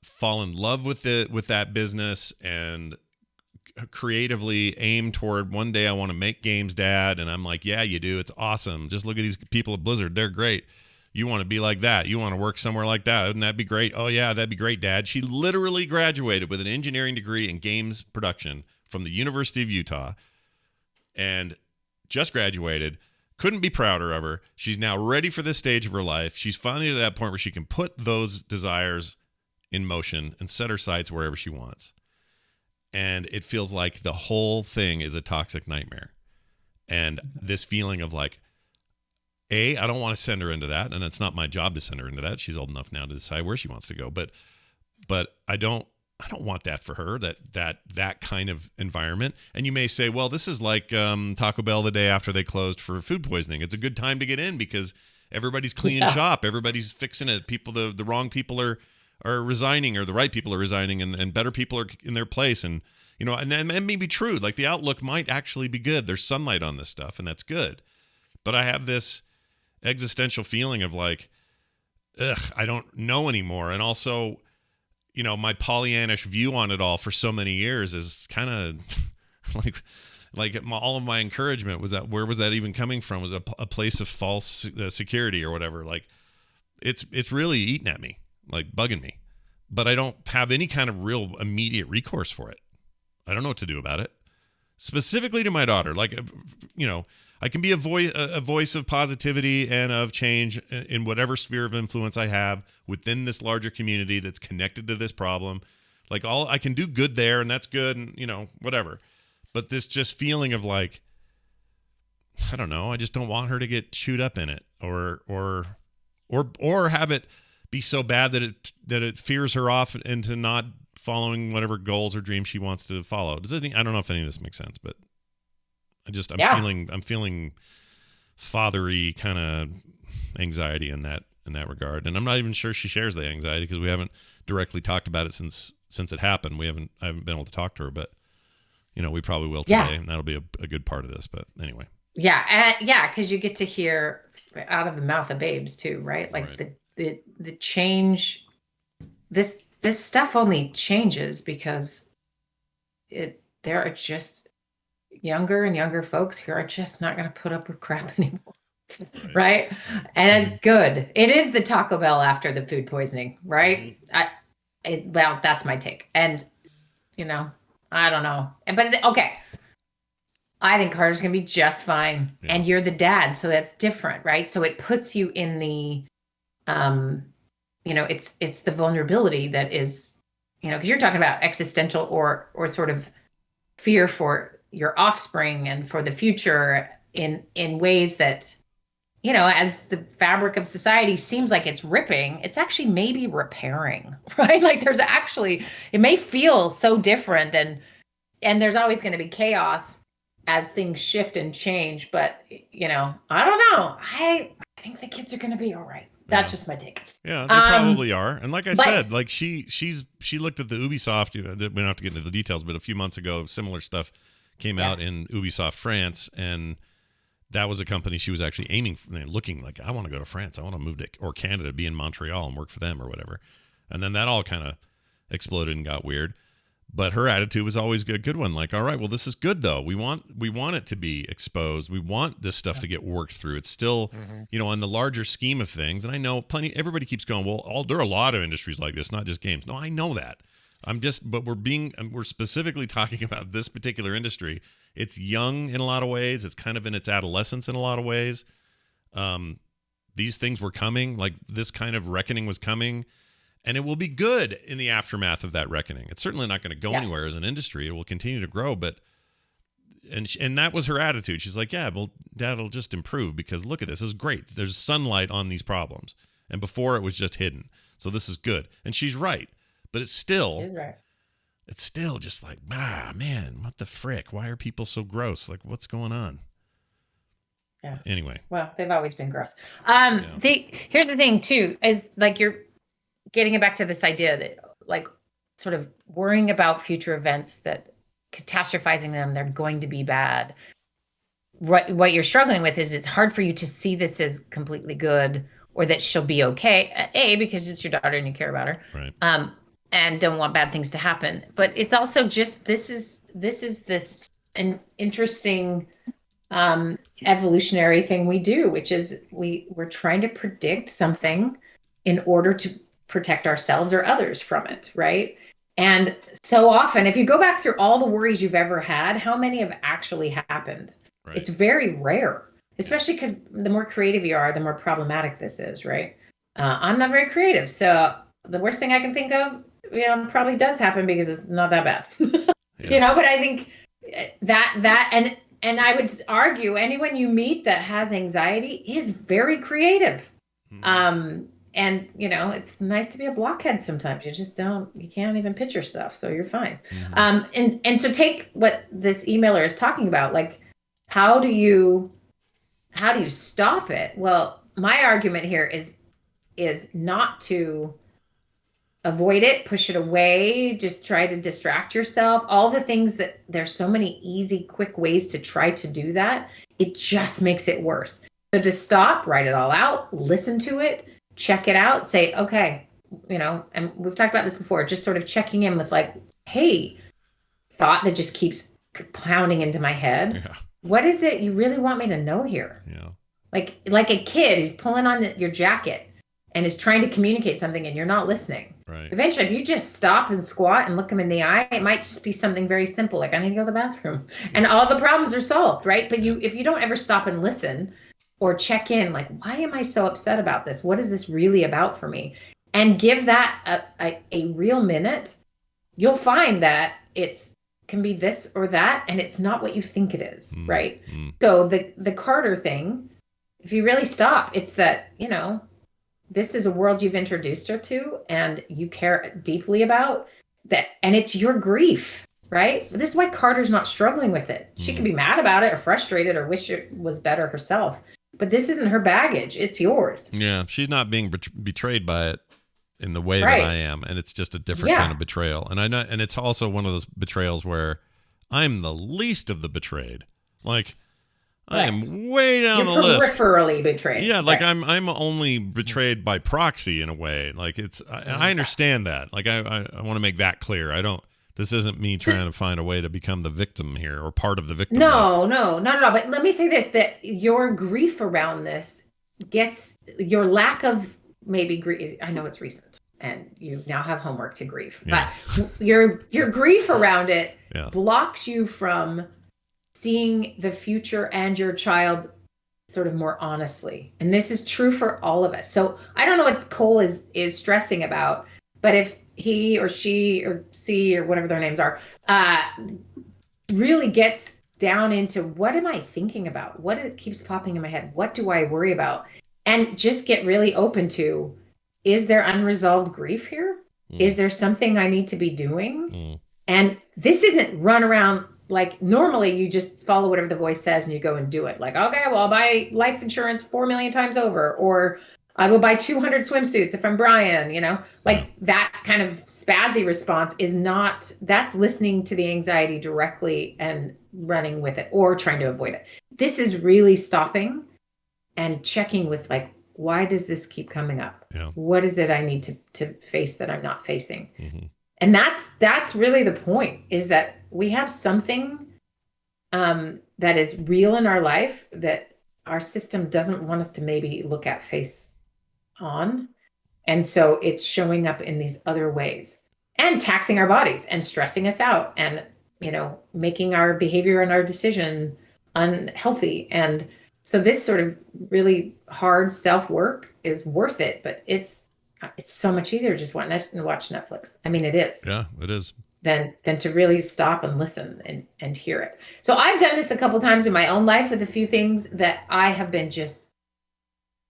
S2: fall in love with that business and creatively aim toward one day I want to make games, Dad. And I'm like, yeah, you do. It's awesome. Just look at these people at Blizzard. They're great. You want to be like that. You want to work somewhere like that. Wouldn't that be great? Oh, yeah, that'd be great, Dad. She literally graduated with an engineering degree in games production from the University of Utah and just graduated. Couldn't be prouder of her. She's now ready for this stage of her life. She's finally to that point where she can put those desires in motion and set her sights wherever she wants. And it feels like the whole thing is a toxic nightmare. And this feeling of like, I don't want to send her into that, and it's not my job to send her into that. She's old enough now to decide where she wants to go. But I don't want that for her, that kind of environment. And you may say, well, this is like Taco Bell the day after they closed for food poisoning. It's a good time to get in because everybody's cleaning shop, everybody's fixing it. People, the wrong people are resigning, or the right people are resigning, and better people are in their place. And and that may be true. Like the outlook might actually be good. There's sunlight on this stuff, and that's good. But I have this existential feeling of like, I don't know anymore. And also, my Pollyannish view on it all for so many years is kind of like all of my encouragement was that, where was that even coming from? Was a place of false security or whatever. Like it's really eating at me, like bugging me, but I don't have any kind of real immediate recourse for it. I don't know what to do about it. Specifically to my daughter, like, I can be a voice of positivity and of change in whatever sphere of influence I have within this larger community that's connected to this problem. Like I can do good there, and that's good, and whatever. But this just feeling of like, I don't know, I just don't want her to get chewed up in it, or have it be so bad that it fears her off into not following whatever goals or dreams she wants to follow. I don't know if any of this makes sense, but I'm feeling fathery kind of anxiety in that in that regard. And I'm not even sure she shares the anxiety because we haven't directly talked about it since it happened. I haven't been able to talk to her, but we probably will today, and that'll be a good part of this. But anyway.
S11: Yeah, because you get to hear out of the mouth of babes too, right? Like the change. This stuff only changes because there are just younger and younger folks who are just not going to put up with crap anymore. Right. And it's good. It is the Taco Bell after the food poisoning, right? Well, that's my take. And, I don't know. But okay. I think Carter's going to be just fine. Yeah. And you're the dad. So that's different, right? So it puts you in the, it's the vulnerability that is, because you're talking about existential or sort of fear for your offspring and for the future in ways that, as the fabric of society seems like it's ripping, it's actually maybe repairing, right? Like it may feel so different and there's always going to be chaos as things shift and change. But, I don't know. I think the kids are going to be all right. That's just my take.
S2: Yeah, they probably are. And like I said, like she looked at the Ubisoft, we don't have to get into the details, but a few months ago, similar stuff came out in Ubisoft France, and that was a company she was actually aiming for, looking like, I want to go to France. I want to move to Canada, be in Montreal and work for them or whatever. And then that all kind of exploded and got weird. But her attitude was always a good one. Like, all right, well, this is good though. We want it to be exposed. We want this stuff to get worked through. It's still, on the larger scheme of things. And I know everybody keeps going, well, there are a lot of industries like this, not just games. No, I know that. But we're specifically talking about this particular industry. It's young in a lot of ways. It's kind of in its adolescence in a lot of ways. These things were coming, like this kind of reckoning was coming, and it will be good in the aftermath of that reckoning. It's certainly not going to go anywhere as an industry. It will continue to grow, and that was her attitude. She's like, yeah, well, Dad'll just improve because look at this. This is great. There's sunlight on these problems. And before it was just hidden. So this is good. And she's right. But it's still just like, man, what the frick? Why are people so gross? Like, what's going on? Yeah. Anyway.
S11: Well, they've always been gross. Here's the thing too, is like you're getting it back to this idea that like sort of worrying about future events, that catastrophizing them, they're going to be bad. What you're struggling with is it's hard for you to see this as completely good or that she'll be okay. Because it's your daughter and you care about her.
S2: Right.
S11: And don't want bad things to happen. But it's also just this is an interesting evolutionary thing we do, which is we're trying to predict something in order to protect ourselves or others from it, right? And so often, if you go back through all the worries you've ever had, how many have actually happened? Right. It's very rare, especially because the more creative you are, the more problematic this is, right? I'm not very creative, so the worst thing I can think of, probably does happen because it's not that bad, but I think that and I would argue anyone you meet that has anxiety is very creative. Mm-hmm. And it's nice to be a blockhead sometimes. You can't even picture stuff, so you're fine. Mm-hmm. And so take what this emailer is talking about, like how do you stop it? Well, my argument here is not to avoid it, push it away, just try to distract yourself. All the things that there's so many easy, quick ways to try to do that. It just makes it worse. So to stop, write it all out, listen to it, check it out, say, okay, and we've talked about this before, just sort of checking in with like, hey, thought that just keeps pounding into my head. Yeah. What is it you really want me to know here?
S2: Yeah.
S11: Like a kid who's pulling on your jacket and is trying to communicate something and you're not listening.
S2: Right.
S11: Eventually, if you just stop and squat and look them in the eye, it might just be something very simple, like I need to go to the bathroom. And all the problems are solved, right? But if you don't ever stop and listen or check in, like, why am I so upset about this? What is this really about for me? And give that a real minute, you'll find that can be this or that, and it's not what you think it is, right? So the Carter thing, if you really stop, it's that, this is a world you've introduced her to and you care deeply about that. And it's your grief, right? This is why Carter's not struggling with it. She could be mad about it or frustrated or wish it was better herself. but this isn't her baggage. It's yours.
S2: Yeah, she's not being betrayed by it in the way
S11: Right.
S2: that I am, and it's just a different kind of betrayal. And I know, and it's also one of those betrayals where I'm the least of the betrayed. Like, I am way down the list.
S11: Peripherally betrayed.
S2: Yeah, like I'm only betrayed by proxy in a way. Like I understand that. Like I want to make that clear. This isn't me trying to find a way to become the victim here or part of the victim list.
S11: No, not at all. But let me say this, that your grief around this gets your lack of maybe grief. I know it's recent and you now have homework to grieve, but your grief around it blocks you from seeing the future and your child sort of more honestly. And this is true for all of us. So I don't know what Cole is stressing about, but if he or she or C or whatever their names are, really gets down into what am I thinking about? What it keeps popping in my head? What do I worry about? And just get really open to, is there unresolved grief here? Is there something I need to be doing? And this isn't run around like normally you just follow whatever the voice says and you go and do it. Like, okay, well, I'll buy life insurance 4 million times over, or I will buy 200 swimsuits if I'm Brian, like that kind of spazzy response is not, that's listening to the anxiety directly and running with it or trying to avoid it. This is really stopping and checking with like, why does this keep coming up? What is it I need to face that I'm not facing? And that's really the point, is that we have something that is real in our life that our system doesn't want us to maybe look at face on. And so it's showing up in these other ways and taxing our bodies and stressing us out and, making our behavior and our decision unhealthy. And so this sort of really hard self-work is worth it, but it's so much easier to just watch Netflix. I mean, it is.
S2: Yeah, it is.
S11: Than to really stop and listen and hear it. So I've done this a couple times in my own life with a few things that I have been just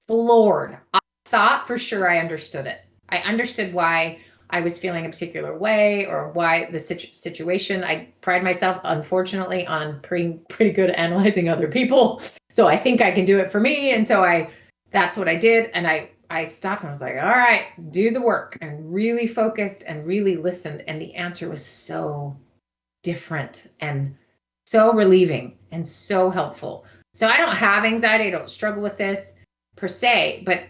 S11: floored. I thought for sure I understood it. I understood why I was feeling a particular way or why the situation. I pride myself, unfortunately, on pretty good at analyzing other people. So I think I can do it for me. And so that's what I did. And I stopped and I was like, all right, do the work, and really focused and really listened. And the answer was so different and so relieving and so helpful. So I don't have anxiety. I don't struggle with this per se, but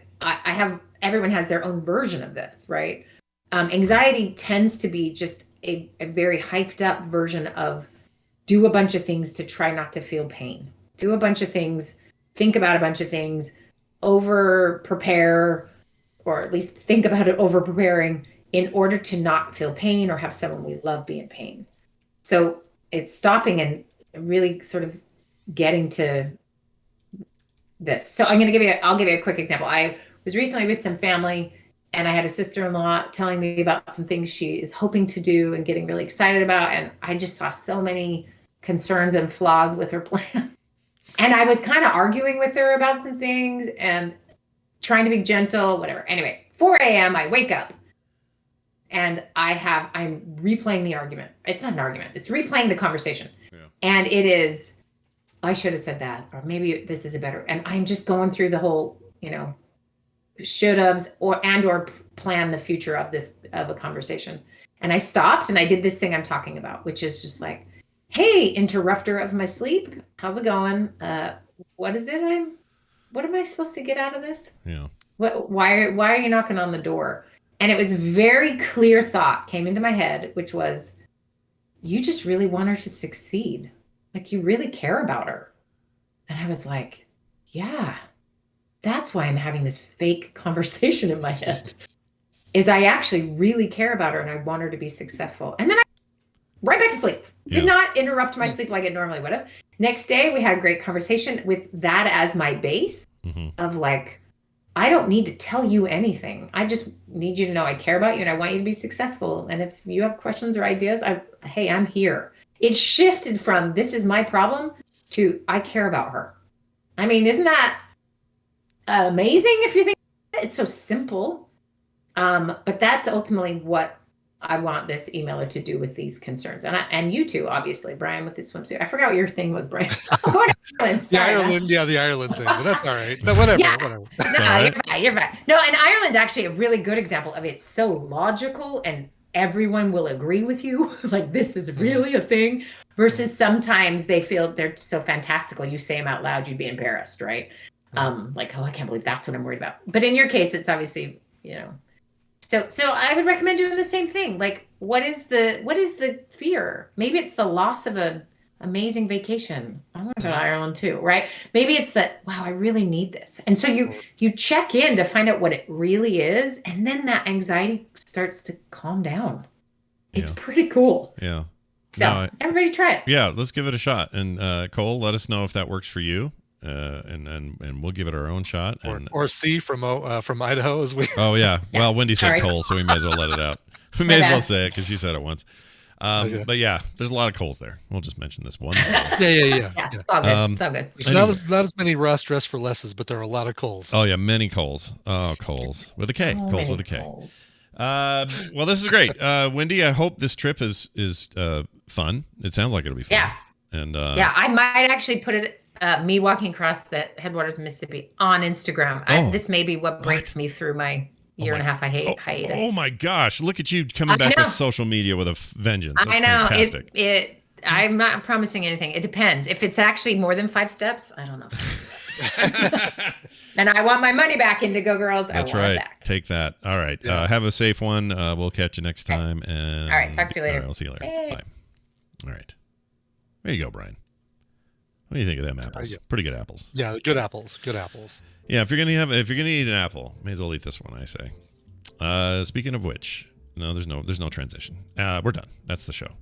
S11: everyone has their own version of this, right? Anxiety tends to be just a very hyped up version of do a bunch of things to try not to feel pain, do a bunch of things, think about a bunch of things, over prepare, or at least think about it over preparing in order to not feel pain or have someone we love be in pain. So it's stopping and really sort of getting to this. So I'll give you a quick example. I was recently with some family and I had a sister-in-law telling me about some things she is hoping to do and getting really excited about. And I just saw so many concerns and flaws with her plan. And I was kind of arguing with her about some things and trying to be gentle, whatever. Anyway, 4 a.m., I wake up and I'm replaying the argument. It's not an argument. It's replaying the conversation. Yeah. And it is, I should have said that, or maybe this is a better, and I'm just going through the whole, should have's or plan the future of a conversation. And I stopped and I did this thing I'm talking about, which is just like, hey, interrupter of my sleep. How's it going? What is it? What am I supposed to get out of this?
S2: Yeah.
S11: Why are you knocking on the door? And it was very clear thought came into my head, which was, you just really want her to succeed. Like you really care about her. And I was like, yeah, that's why I'm having this fake conversation in my head, is I actually really care about her and I want her to be successful. And then I right back to sleep. Did not interrupt my sleep like it normally would have. Next day, we had a great conversation with that as my base of like, I don't need to tell you anything. I just need you to know I care about you and I want you to be successful. And if you have questions or ideas, hey, I'm here. It shifted from this is my problem to I care about her. I mean, isn't that amazing if you think it's so simple? But that's ultimately what I want this emailer to do with these concerns. And you too, obviously, Brian, with this swimsuit. I forgot what your thing was, Brian. Oh, go to Ireland. Sorry,
S1: the Ireland thing. But that's all right. No, whatever.
S11: No, you're fine. No, and Ireland's actually a really good example of it's so logical and everyone will agree with you. Like, this is really a thing. Versus sometimes they feel they're so fantastical. You say them out loud, you'd be embarrassed, right? Like, oh, I can't believe that's what I'm worried about. But in your case, it's obviously, So I would recommend doing the same thing. Like, what is the fear? Maybe it's the loss of an amazing vacation. I want to go to Ireland too, right? Maybe it's that, wow, I really need this. And so you check in to find out what it really is, and then that anxiety starts to calm down. It's pretty cool.
S2: Yeah.
S11: So everybody try it.
S2: Yeah, let's give it a shot. And Cole, let us know if that works for you. And we'll give it our own shot.
S1: Or C from Idaho as we.
S2: Oh yeah. Well, Wendy said Cole, so we may as well let it out. We may as well say it because she said it once. But yeah, there's a lot of Coles there. We'll just mention this one.
S1: Yeah.
S11: It's all good. It's all good.
S1: There's not as many Ross Dress for Lesses, but there are a lot of Coles.
S2: Oh yeah, many Coles. Oh, Coles with a K. Coles with a K. Well, this is great, Wendy. I hope this trip is fun. It sounds like it'll be fun.
S11: Yeah.
S2: And
S11: I might actually put it. Me walking across the headwaters of Mississippi on Instagram. This may be what breaks me through my year and a half hiatus.
S2: Oh my gosh! Look at you coming back to social media with a vengeance. That's
S11: I know.
S2: Fantastic.
S11: I'm not promising anything. It depends. If it's actually more than 5 steps, I don't know. And I want my money back, Indigo Girls.
S2: That's
S11: I want
S2: right.
S11: It back.
S2: Take that. All right. Have a safe one. We'll catch you next time. And
S11: all right. Talk to you later.
S2: All right, I'll see you later.
S11: Hey.
S2: Bye. All right. There you go, Brian. What do you think of them apples? Pretty good apples.
S1: Yeah, good apples. Good apples.
S2: Yeah, if you're gonna eat an apple, may as well eat this one, I say. Speaking of which, no, there's no transition. We're done. That's the show.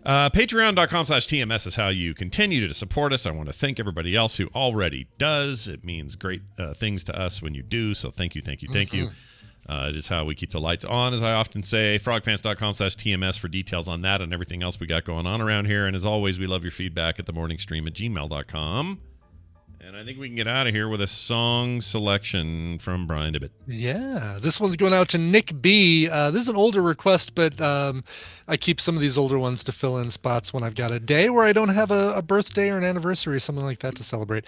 S2: Patreon.com/TMS is how you continue to support us. I want to thank everybody else who already does. It means great things to us when you do. So thank you. It is how we keep the lights on, as I often say. Frogpants.com/TMS for details on that and everything else we got going on around here. And as always, we love your feedback at themorningstream@gmail.com. And I think we can get out of here with a song selection from Brian Dibbett.
S1: Yeah, this one's going out to Nick B. This is an older request, but I keep some of these older ones to fill in spots when I've got a day where I don't have a birthday or an anniversary or something like that to celebrate.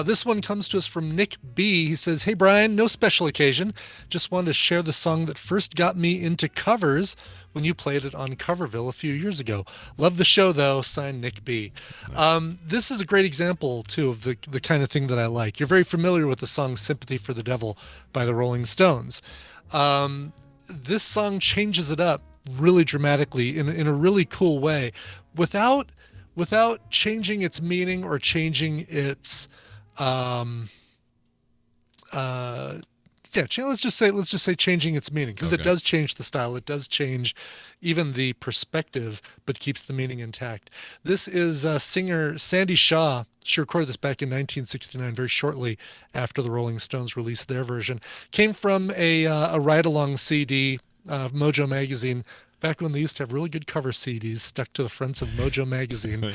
S1: This one comes to us from Nick B. He says, "Hey Brian, no special occasion. Just wanted to share the song that first got me into covers when you played it on Coverville a few years ago. Love the show though, signed Nick B." This is a great example too of the kind of thing that I like. You're very familiar with the song Sympathy for the Devil by the Rolling Stones. This song changes it up really dramatically in a really cool way without changing its meaning or changing its let's just say changing its meaning, because it does change the style. It does change even the perspective, but keeps the meaning intact. This is singer Sandy Shaw. She recorded this back in 1969, very shortly after the Rolling Stones released their version. Came from a ride-along CD of Mojo Magazine, back when they used to have really good cover CDs stuck to the fronts of Mojo Magazine,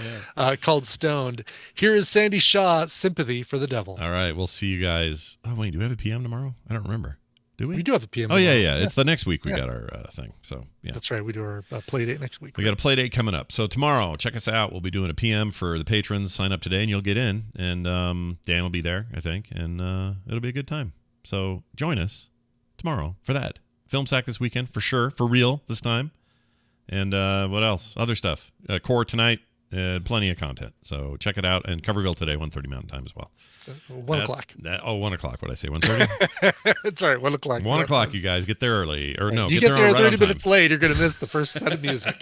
S1: called Stoned. Here is Sandy Shaw, Sympathy for the Devil.
S2: All right, we'll see you guys. Oh, wait, do we have a PM tomorrow? I don't remember. Do we?
S1: We do have a PM
S2: tomorrow.
S1: Yeah.
S2: It's the next week we got our thing. So, yeah.
S1: That's right. We do our play date next week.
S2: We got a play date coming up. So tomorrow, check us out. We'll be doing a PM for the patrons. Sign up today and you'll get in. And Dan will be there, I think. And it'll be a good time. So join us tomorrow for that. Film Sack this weekend, for sure. For real this time. And what else? Other stuff. Core tonight. Plenty of content. So check it out. And Coverville today, 1:30 Mountain Time as well.
S1: 1 o'clock.
S2: 1 o'clock. What did I say? 1:30?
S1: It's all right. 1 o'clock.
S2: 1 o'clock, you guys. Get there early. Or no,
S1: you get there
S2: right
S1: 30 minutes late, you're going to miss the first set of music.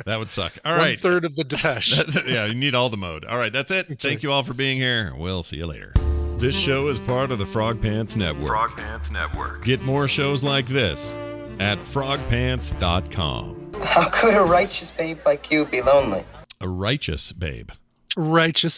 S2: That would suck. All right.
S1: 1/3 of the Depeche.
S2: Yeah, you need all the mode. All right, that's it. Thank you all for being here. We'll see you later. This show is part of the Frog Pants Network.
S12: Frog Pants Network.
S2: Get more shows like this at frogpants.com.
S13: How could a righteous babe like you be lonely?
S2: A righteous babe.
S1: Righteous